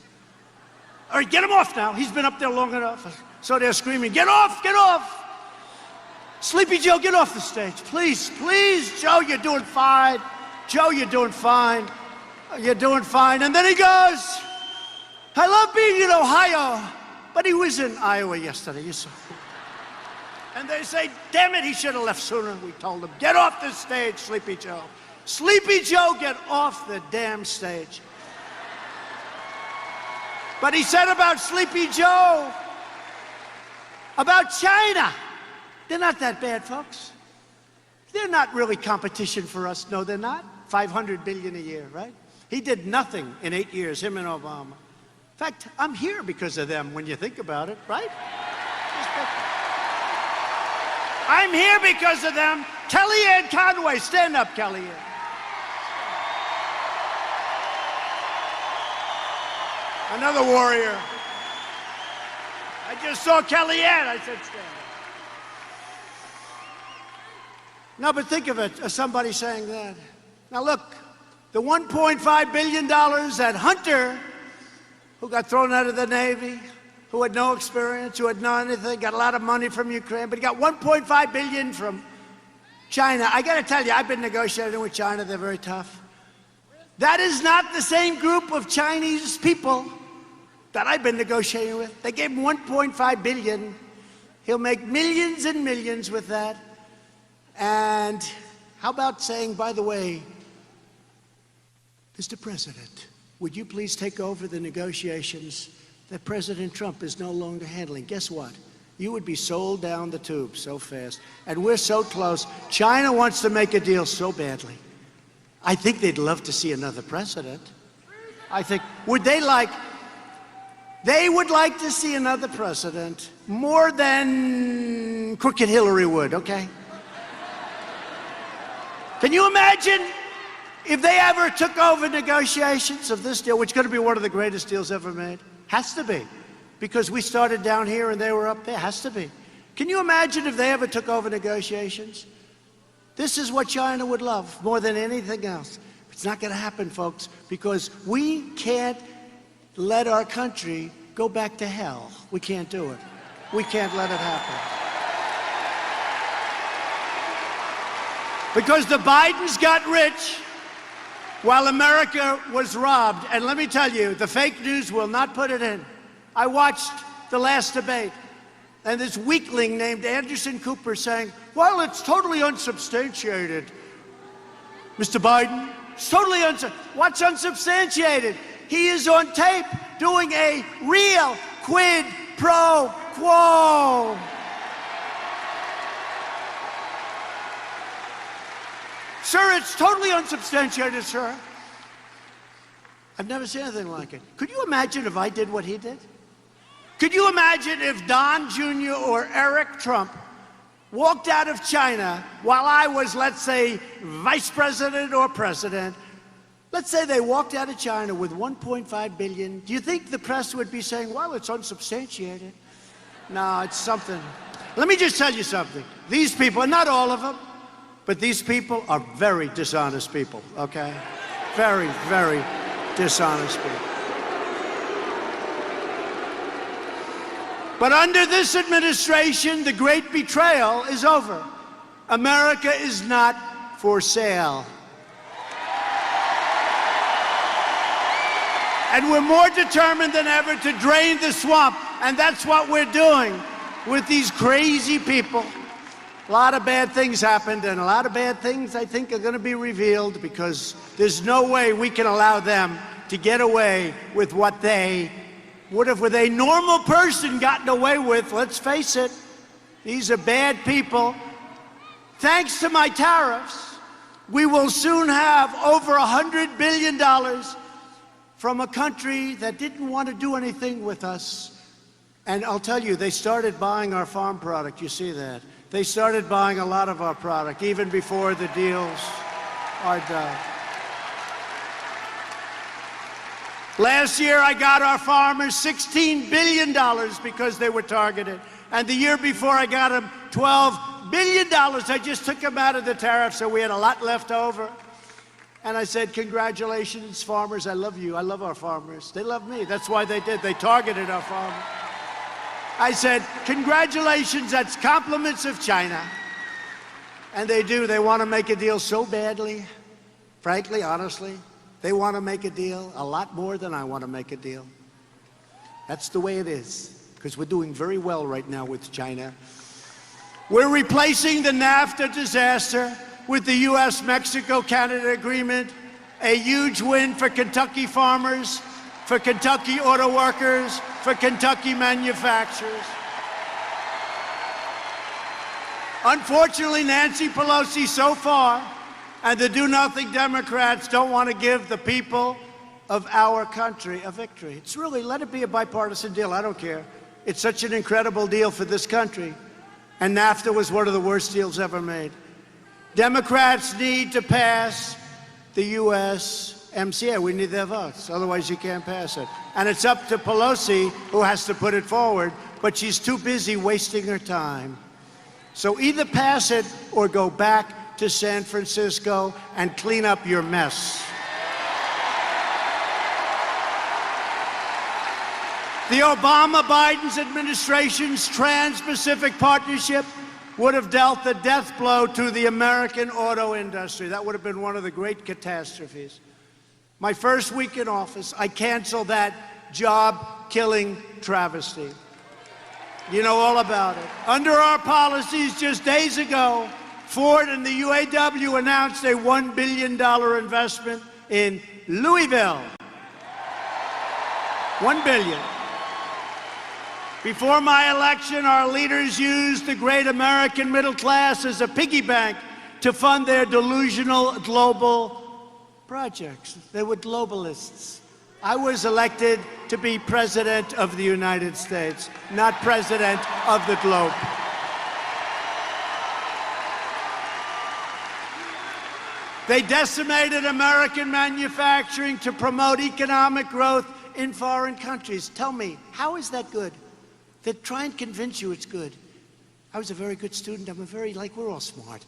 All right, get him off now. He's been up there long enough. So they're screaming, get off, get off. Sleepy Joe, get off the stage. Please, please, Joe, you're doing fine. Joe, you're doing fine. You're doing fine. And then he goes, I love being in Ohio. But he was in Iowa yesterday, you saw. And they say, damn it, he should have left sooner. We told him, get off the stage, Sleepy Joe. Sleepy Joe, get off the damn stage. But he said about Sleepy Joe, about China, they're not that bad, folks. They're not really competition for us. No, they're not. 500 billion a year, right? He did nothing in 8 years, him and Obama. In fact, I'm here because of them when you think about it, right? I'm here because of them. Kellyanne Conway, stand up, Kellyanne. Another warrior. I just saw Kellyanne. I said, stand up. No, but think of it, as somebody saying that. Now look, the $1.5 billion that Hunter, who got thrown out of the Navy, who had no experience, who had no anything, got a lot of money from Ukraine, but he got $1.5 billion from China. I got to tell you, I've been negotiating with China. They're very tough. That is not the same group of Chinese people that I've been negotiating with. They gave him $1.5 billion. He'll make millions and millions with that. And how about saying, by the way, Mr. President, would you please take over the negotiations that President Trump is no longer handling? Guess what? You would be sold down the tube so fast. And we're so close. China wants to make a deal so badly. I think they'd love to see another president. I think, they would like to see another president more than Crooked Hillary would, okay? Can you imagine if they ever took over negotiations of this deal, which is going to be one of the greatest deals ever made? Has to be. Because we started down here and they were up there. Has to be. Can you imagine if they ever took over negotiations? This is what China would love more than anything else. It's not going to happen, folks, because we can't let our country go back to hell. We can't do it. We can't let it happen. Because the Bidens got rich while America was robbed. And let me tell you, the fake news will not put it in. I watched the last debate, and this weakling named Anderson Cooper saying, well, it's totally unsubstantiated. Mr. Biden, it's totally what's unsubstantiated? He is on tape doing a real quid pro quo. Sir, it's totally unsubstantiated, sir. I've never seen anything like it. Could you imagine if I did what he did? Could you imagine if Don Jr. or Eric Trump walked out of China while I was, let's say, vice president or president? Let's say they walked out of China with 1.5 billion. Do you think the press would be saying, well, it's unsubstantiated? No, it's something. Let me just tell you something. These people, and not all of them, but these people are very dishonest people, okay? Very, very dishonest people. But under this administration, the great betrayal is over. America is not for sale. And we're more determined than ever to drain the swamp. And that's what we're doing with these crazy people. A lot of bad things happened, and a lot of bad things, I think, are going to be revealed, because there's no way we can allow them to get away with what they would have with a normal person gotten away with. Let's face it, these are bad people. Thanks to my tariffs, we will soon have over $100 billion from a country that didn't want to do anything with us. And I'll tell you, they started buying our farm product. You see that? They started buying a lot of our product, even before the deals are done. Last year, I got our farmers $16 billion because they were targeted. And the year before, I got them $12 billion. I just took them out of the tariff, so we had a lot left over. And I said, congratulations, farmers. I love you. I love our farmers. They love me. That's why they did. They targeted our farmers. I said, congratulations. That's compliments of China. And they do. They want to make a deal so badly. Frankly, honestly, they want to make a deal a lot more than I want to make a deal. That's the way it is, because we're doing very well right now with China. We're replacing the NAFTA disaster with the U.S.-Mexico-Canada agreement, a huge win for Kentucky farmers, for Kentucky auto workers, for Kentucky manufacturers. Unfortunately, Nancy Pelosi so far and the do-nothing Democrats don't want to give the people of our country a victory. It's really, let it be a bipartisan deal. I don't care. It's such an incredible deal for this country. And NAFTA was one of the worst deals ever made. Democrats need to pass the USMCA. We need their votes. Otherwise, you can't pass it. And it's up to Pelosi, who has to put it forward, but she's too busy wasting her time. So either pass it or go back to San Francisco and clean up your mess. The Obama-Biden's administration's Trans-Pacific Partnership would have dealt the death blow to the American auto industry. That would have been one of the great catastrophes. My first week in office, I canceled that job-killing travesty. You know all about it. Under our policies just days ago, Ford and the UAW announced a $1 billion investment in Louisville. $1 billion. Before my election, our leaders used the great American middle class as a piggy bank to fund their delusional global projects. They were globalists. I was elected to be president of the United States, not president of the globe. They decimated American manufacturing to promote economic growth in foreign countries. Tell me, how is that good? They try and convince you it's good. I was a very good student. I'm a very, we're all smart.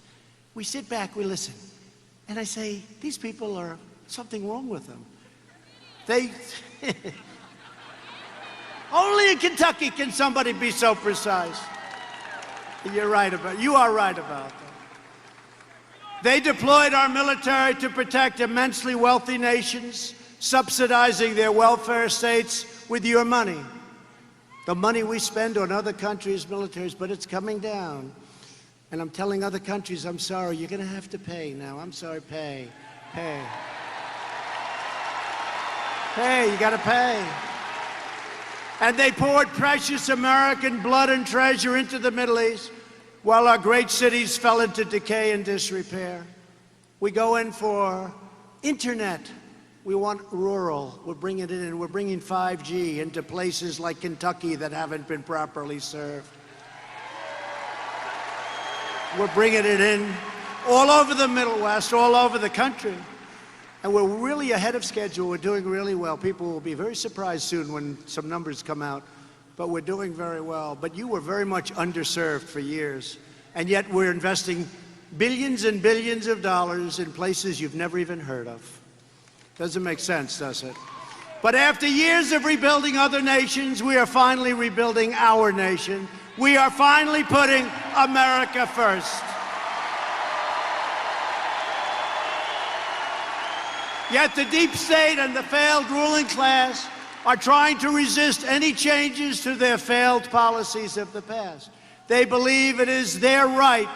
We sit back, we listen. And I say, these people are something wrong with them. Only in Kentucky can somebody be so precise. You are right about that. They deployed our military to protect immensely wealthy nations, subsidizing their welfare states with your money. The money we spend on other countries' militaries, but it's coming down. And I'm telling other countries, I'm sorry, you're going to have to pay now. I'm sorry, pay. Pay, you got to pay. And they poured precious American blood and treasure into the Middle East while our great cities fell into decay and disrepair. We go in for internet. We want rural. We're bringing it in. We're bringing 5G into places like Kentucky that haven't been properly served. We're bringing it in all over the Middle West, all over the country. And we're really ahead of schedule. We're doing really well. People will be very surprised soon when some numbers come out. But we're doing very well. But you were very much underserved for years. And yet we're investing billions and billions of dollars in places you've never even heard of. Doesn't make sense, does it? But after years of rebuilding other nations, we are finally rebuilding our nation. We are finally putting America first. Yet the deep state and the failed ruling class are trying to resist any changes to their failed policies of the past. They believe it is their right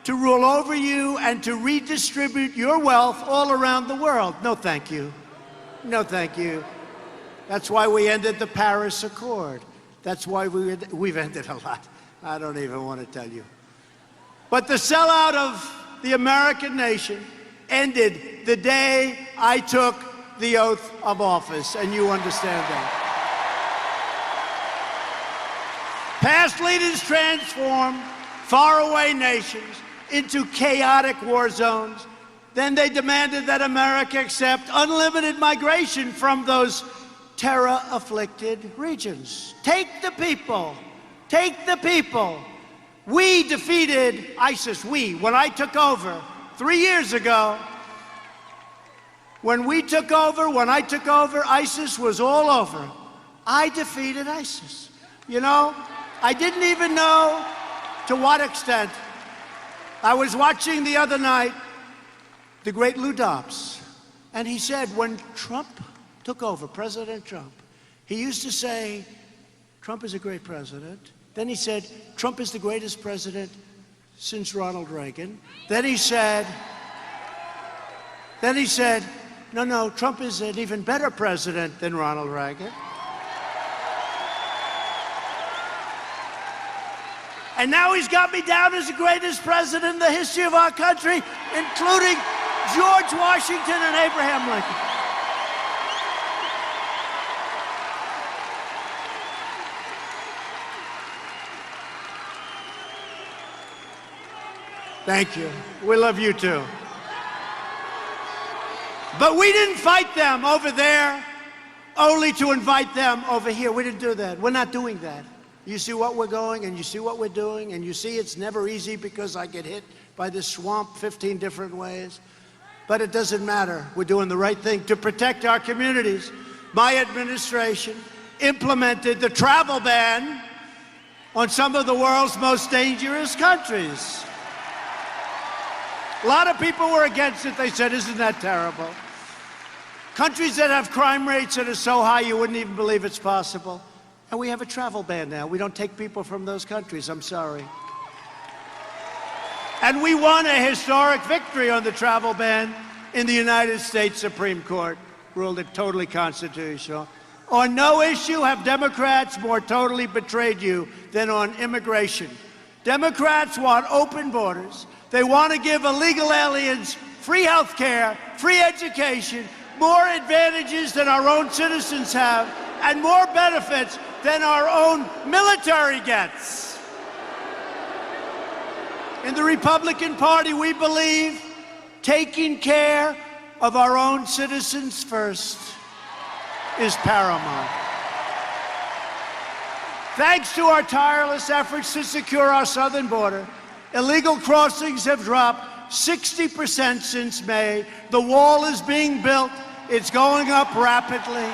to rule over you and to redistribute your wealth all around the world. No, thank you. No, thank you. That's why we ended the Paris Accord. That's why we've ended a lot. I don't even want to tell you. But the sellout of the American nation ended the day I took the oath of office, and you understand that. Past leaders transformed faraway nations into chaotic war zones. Then they demanded that America accept unlimited migration from those terror-afflicted regions. Take the people. Take the people. We defeated ISIS. When I took over 3 years ago, when I took over, ISIS was all over. I defeated ISIS. You know, I didn't even know to what extent. I was watching the other night the great Lou Dobbs, and he said when Trump took over, President Trump, he used to say, Trump is a great president. Then he said, Trump is the greatest president since Ronald Reagan. Then he said, no, Trump is an even better president than Ronald Reagan. And now he's got me down as the greatest president in the history of our country, including George Washington and Abraham Lincoln. Thank you. We love you too. But we didn't fight them over there only to invite them over here. We didn't do that. We're not doing that. You see what we're going, and you see what we're doing, and you see it's never easy because I get hit by this swamp 15 different ways. But it doesn't matter. We're doing the right thing to protect our communities. My administration implemented the travel ban on some of the world's most dangerous countries. A lot of people were against it. They said, isn't that terrible? Countries that have crime rates that are so high you wouldn't even believe it's possible. And we have a travel ban now. We don't take people from those countries. I'm sorry. And we won a historic victory on the travel ban in the United States Supreme Court, ruled it totally constitutional. On no issue have Democrats more totally betrayed you than on immigration. Democrats want open borders. They want to give illegal aliens free health care, free education, more advantages than our own citizens have, and more benefits than our own military gets. In the Republican Party, we believe taking care of our own citizens first is paramount. Thanks to our tireless efforts to secure our southern border, illegal crossings have dropped 60% since May. The wall is being built. It's going up rapidly.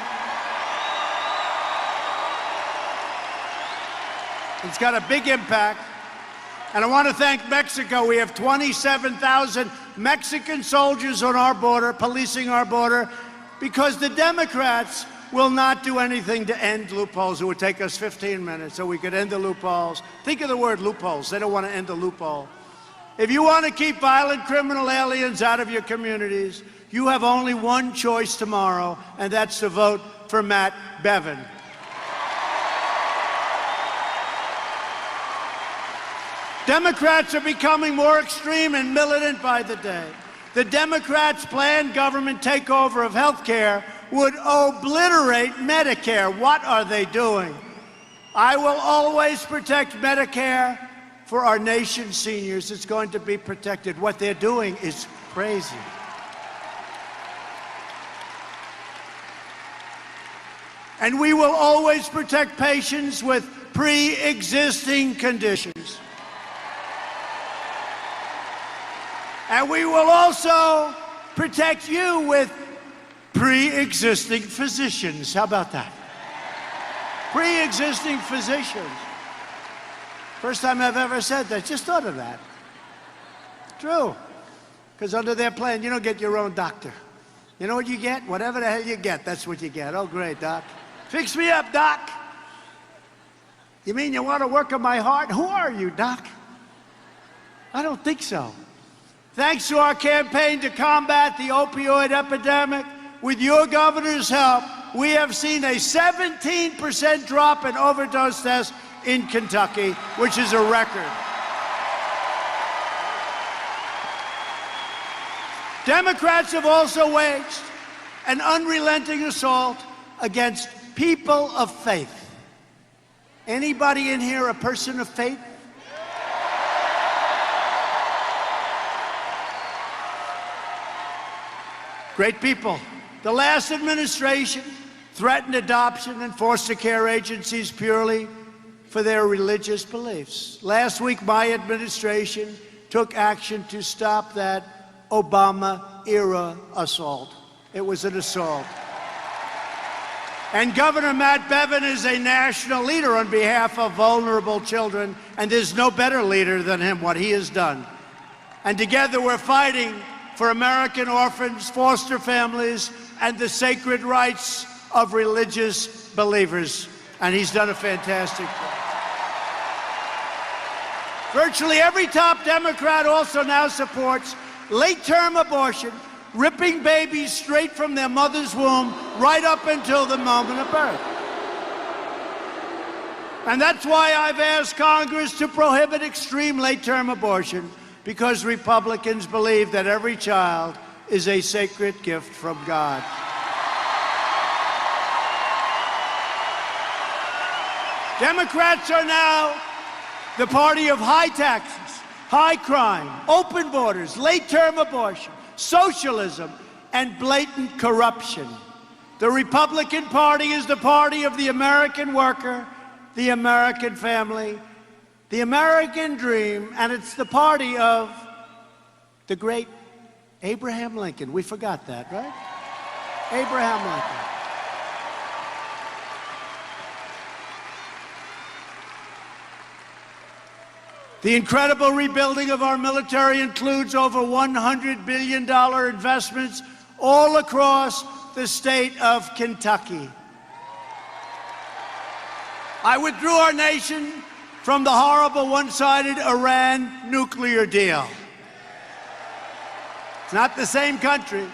It's got a big impact. And I want to thank Mexico. We have 27,000 Mexican soldiers on our border, policing our border, because the Democrats will not do anything to end loopholes. It would take us 15 minutes so we could end the loopholes. Think of the word loopholes. They don't want to end a loophole. If you want to keep violent criminal aliens out of your communities, you have only one choice tomorrow, and that's to vote for Matt Bevin. Democrats are becoming more extreme and militant by the day. The Democrats' planned government takeover of health care would obliterate Medicare. What are they doing? I will always protect Medicare for our nation's seniors. It's going to be protected. What they're doing is crazy. And we will always protect patients with pre-existing conditions. And we will also protect you with pre-existing physicians. How about that? Pre-existing physicians. First time I've ever said that. Just thought of that. True. Because under their plan, you don't get your own doctor. You know what you get? Whatever the hell you get, that's what you get. Oh, great, Doc. Fix me up, Doc. You mean you want to work on my heart? Who are you, Doc? I don't think so. Thanks to our campaign to combat the opioid epidemic, with your governor's help, we have seen a 17% drop in overdose deaths in Kentucky, which is a record. Democrats have also waged an unrelenting assault against people of faith. Anybody in here a person of faith? Great people. The last administration threatened adoption and foster care agencies purely for their religious beliefs. Last week, my administration took action to stop that Obama-era assault. It was an assault. And Governor Matt Bevin is a national leader on behalf of vulnerable children, and there's no better leader than him, what he has done. And together we're fighting for American orphans, foster families, and the sacred rights of religious believers. And he's done a fantastic job. Virtually every top Democrat also now supports late-term abortion, ripping babies straight from their mother's womb right up until the moment of birth. And that's why I've asked Congress to prohibit extreme late-term abortion, because Republicans believe that every child is a sacred gift from God. Democrats are now the party of high taxes, high crime, open borders, late-term abortion, socialism, and blatant corruption. The Republican Party is the party of the American worker, the American family, the American dream, and it's the party of the great Abraham Lincoln. We forgot that, right? Abraham Lincoln. The incredible rebuilding of our military includes over $100 billion investments all across the state of Kentucky. I withdrew our nation from the horrible one-sided Iran nuclear deal. It's not the same country.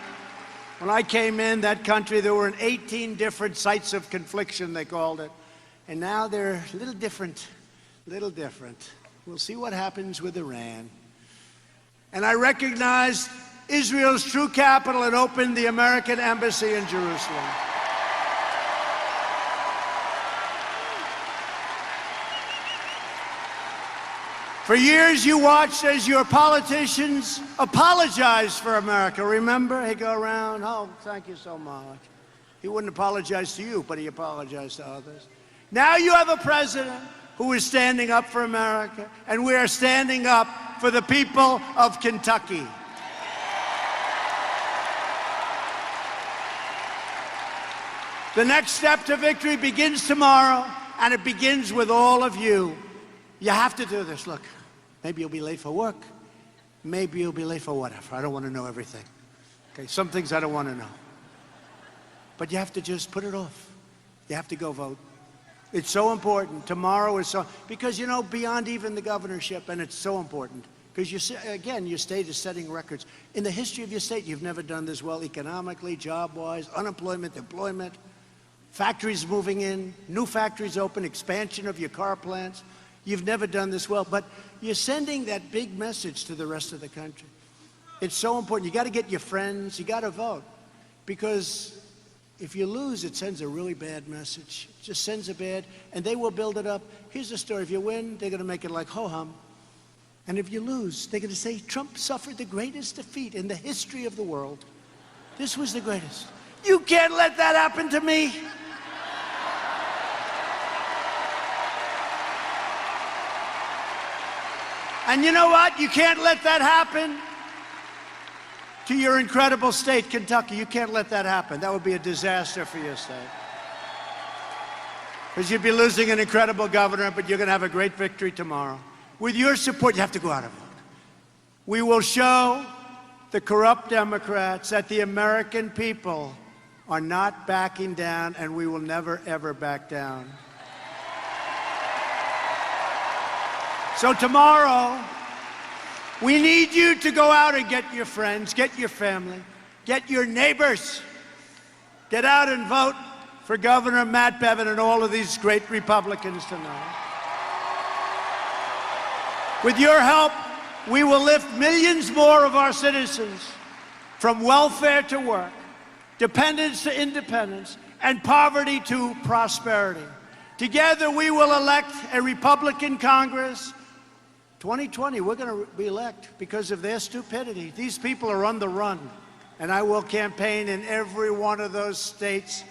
When I came in, that country, there were 18 different sites of confliction, they called it. And now they're a little different, little different. We'll see what happens with Iran. And I recognized Israel's true capital and opened the American embassy in Jerusalem. For years, you watched as your politicians apologized for America. Remember? He'd go around, oh, thank you so much. He wouldn't apologize to you, but he apologized to others. Now you have a president who is standing up for America, and we are standing up for the people of Kentucky. The next step to victory begins tomorrow, and it begins with all of you. You have to do this. Look, maybe you'll be late for work. Maybe you'll be late for whatever. I don't want to know everything. Okay, some things I don't want to know. But you have to just put it off. You have to go vote. It's so important. Tomorrow is so, because, you know, beyond even the governorship, and it's so important, because, again, your state is setting records. In the history of your state, you've never done this well economically, job-wise, unemployment, employment, factories moving in, new factories open, expansion of your car plants. You've never done this well, but you're sending that big message to the rest of the country. It's so important. You got to get your friends. You got to vote, because if you lose, it sends a really bad message. It just sends a bad, and they will build it up. Here's the story. If you win, they're going to make it like ho-hum. And if you lose, they're going to say, Trump suffered the greatest defeat in the history of the world. This was the greatest. You can't let that happen to me. And you know what? You can't let that happen to your incredible state, Kentucky. You can't let that happen. That would be a disaster for your state. Because you'd be losing an incredible governor, but you're going to have a great victory tomorrow. With your support, you have to go out and vote. We will show the corrupt Democrats that the American people are not backing down, and we will never, ever back down. So tomorrow, we need you to go out and get your friends, get your family, get your neighbors. Get out and vote for Governor Matt Bevin and all of these great Republicans tonight. With your help, we will lift millions more of our citizens from welfare to work, dependence to independence, and poverty to prosperity. Together, we will elect a Republican Congress. 2020, we're going to re-elect because of their stupidity. These people are on the run, and I will campaign in every one of those states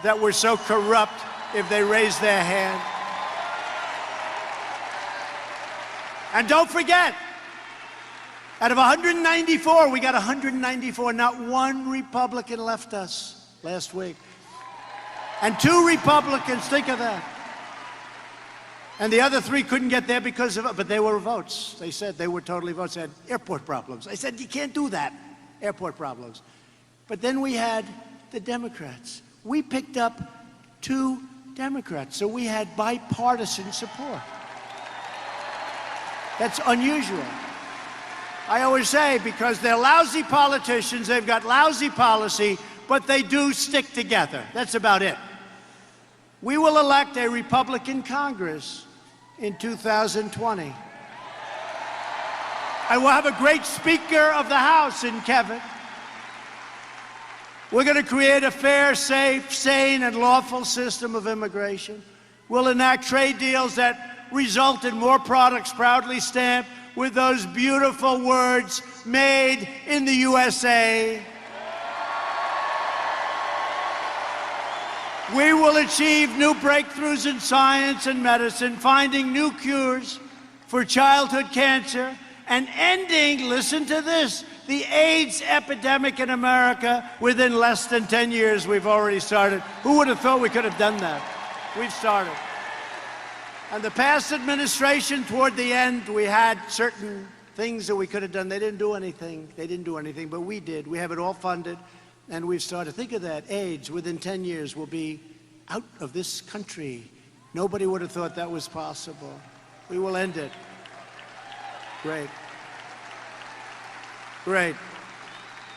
that were so corrupt if they raise their hand. And don't forget, out of 194, we got 194. Not one Republican left us last week. And 2 Republicans, think of that. And the other 3 couldn't get there because of it, but they were votes. They said they were totally votes. They had airport problems. I said, you can't do that, airport problems. But then we had the Democrats. We picked up 2 Democrats, so we had bipartisan support. That's unusual. I always say, because they're lousy politicians, they've got lousy policy, but they do stick together. That's about it. We will elect a Republican Congress in 2020. And we'll have a great Speaker of the House in Kevin. We're going to create a fair, safe, sane, and lawful system of immigration. We'll enact trade deals that result in more products proudly stamped with those beautiful words, made in the USA. We will achieve new breakthroughs in science and medicine, finding new cures for childhood cancer, and ending, listen to this, the AIDS epidemic in America within less than 10 years. We've already started. Who would have thought we could have done that? We've started. And the past administration, toward the end, we had certain things that we could have done. They didn't do anything. They didn't do anything, but we did. We have it all funded, and we've started. Think of that. AIDS, within 10 years, will be out of this country. Nobody would have thought that was possible. We will end it. Great. Great.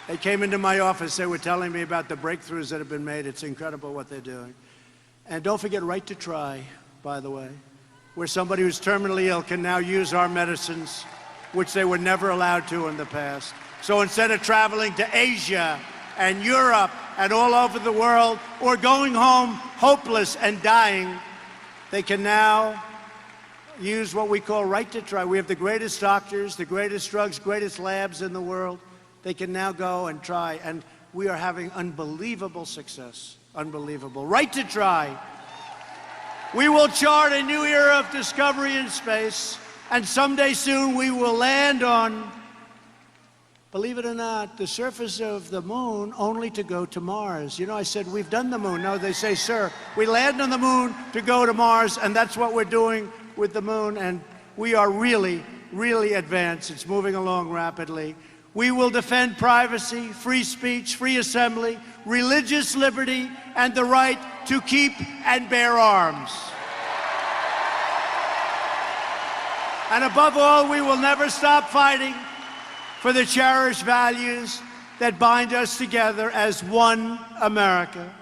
They came into my office. They were telling me about the breakthroughs that have been made. It's incredible what they're doing. And don't forget Right to Try, by the way, where somebody who's terminally ill can now use our medicines, which they were never allowed to in the past. So instead of traveling to Asia and Europe and all over the world, or going home hopeless and dying, they can now use what we call Right to Try. We have the greatest doctors, the greatest drugs, greatest labs in the world. They can now go and try, and we are having unbelievable success. Unbelievable. Right to Try. We will chart a new era of discovery in space, and someday soon we will land on, believe it or not, the surface of the moon, only to go to Mars. You know, I said, we've done the moon. No, they say, sir, we land on the moon to go to Mars, and that's what we're doing with the moon, and we are really, really advanced. It's moving along rapidly. We will defend privacy, free speech, free assembly, religious liberty, and the right to keep and bear arms. And above all, we will never stop fighting for the cherished values that bind us together as one America.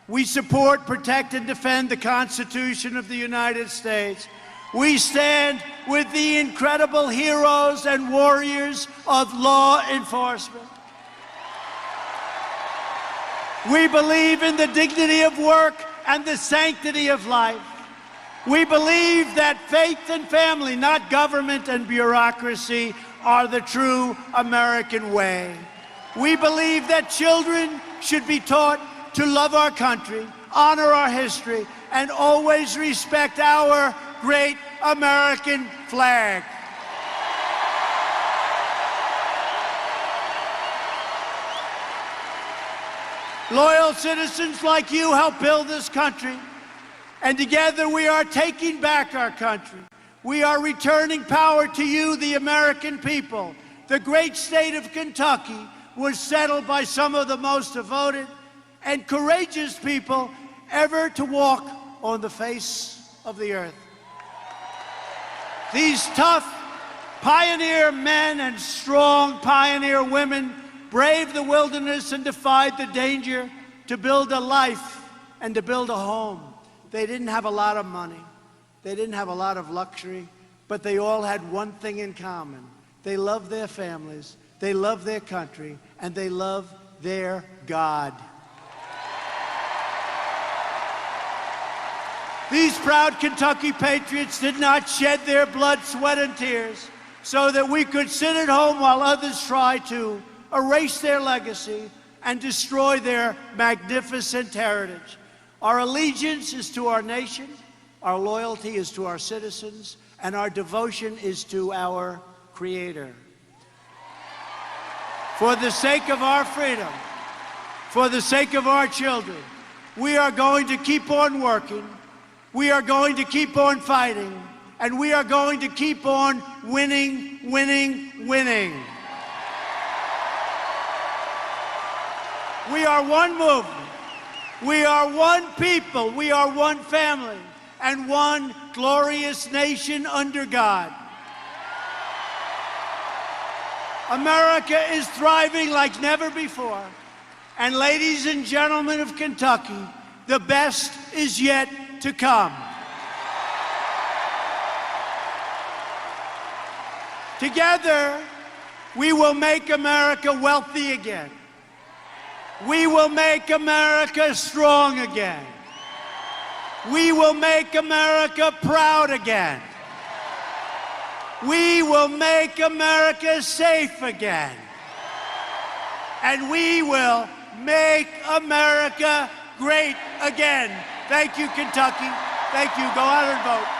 We support, protect, and defend the Constitution of the United States. We stand with the incredible heroes and warriors of law enforcement. We believe in the dignity of work and the sanctity of life. We believe that faith and family, not government and bureaucracy, are the true American way. We believe that children should be taught to love our country, honor our history, and always respect our great American flag. Loyal citizens like you help build this country, and together we are taking back our country. We are returning power to you, the American people. The great state of Kentucky was settled by some of the most devoted and courageous people ever to walk on the face of the earth. These tough pioneer men and strong pioneer women braved the wilderness and defied the danger to build a life and to build a home. They didn't have a lot of money. They didn't have a lot of luxury, but they all had one thing in common. They loved their families, they loved their country, and they loved their God. These proud Kentucky patriots did not shed their blood, sweat, and tears so that we could sit at home while others try to erase their legacy and destroy their magnificent heritage. Our allegiance is to our nation, our loyalty is to our citizens, and our devotion is to our Creator. For the sake of our freedom, for the sake of our children, we are going to keep on working. We are going to keep on fighting, and we are going to keep on winning, winning, winning. We are one movement. We are one people. We are one family and one glorious nation under God. America is thriving like never before. And ladies and gentlemen of Kentucky, the best is yet to come. Together, we will make America wealthy again. We will make America strong again. We will make America proud again. We will make America safe again. And we will make America great again. Thank you, Kentucky. Thank you. Go out and vote.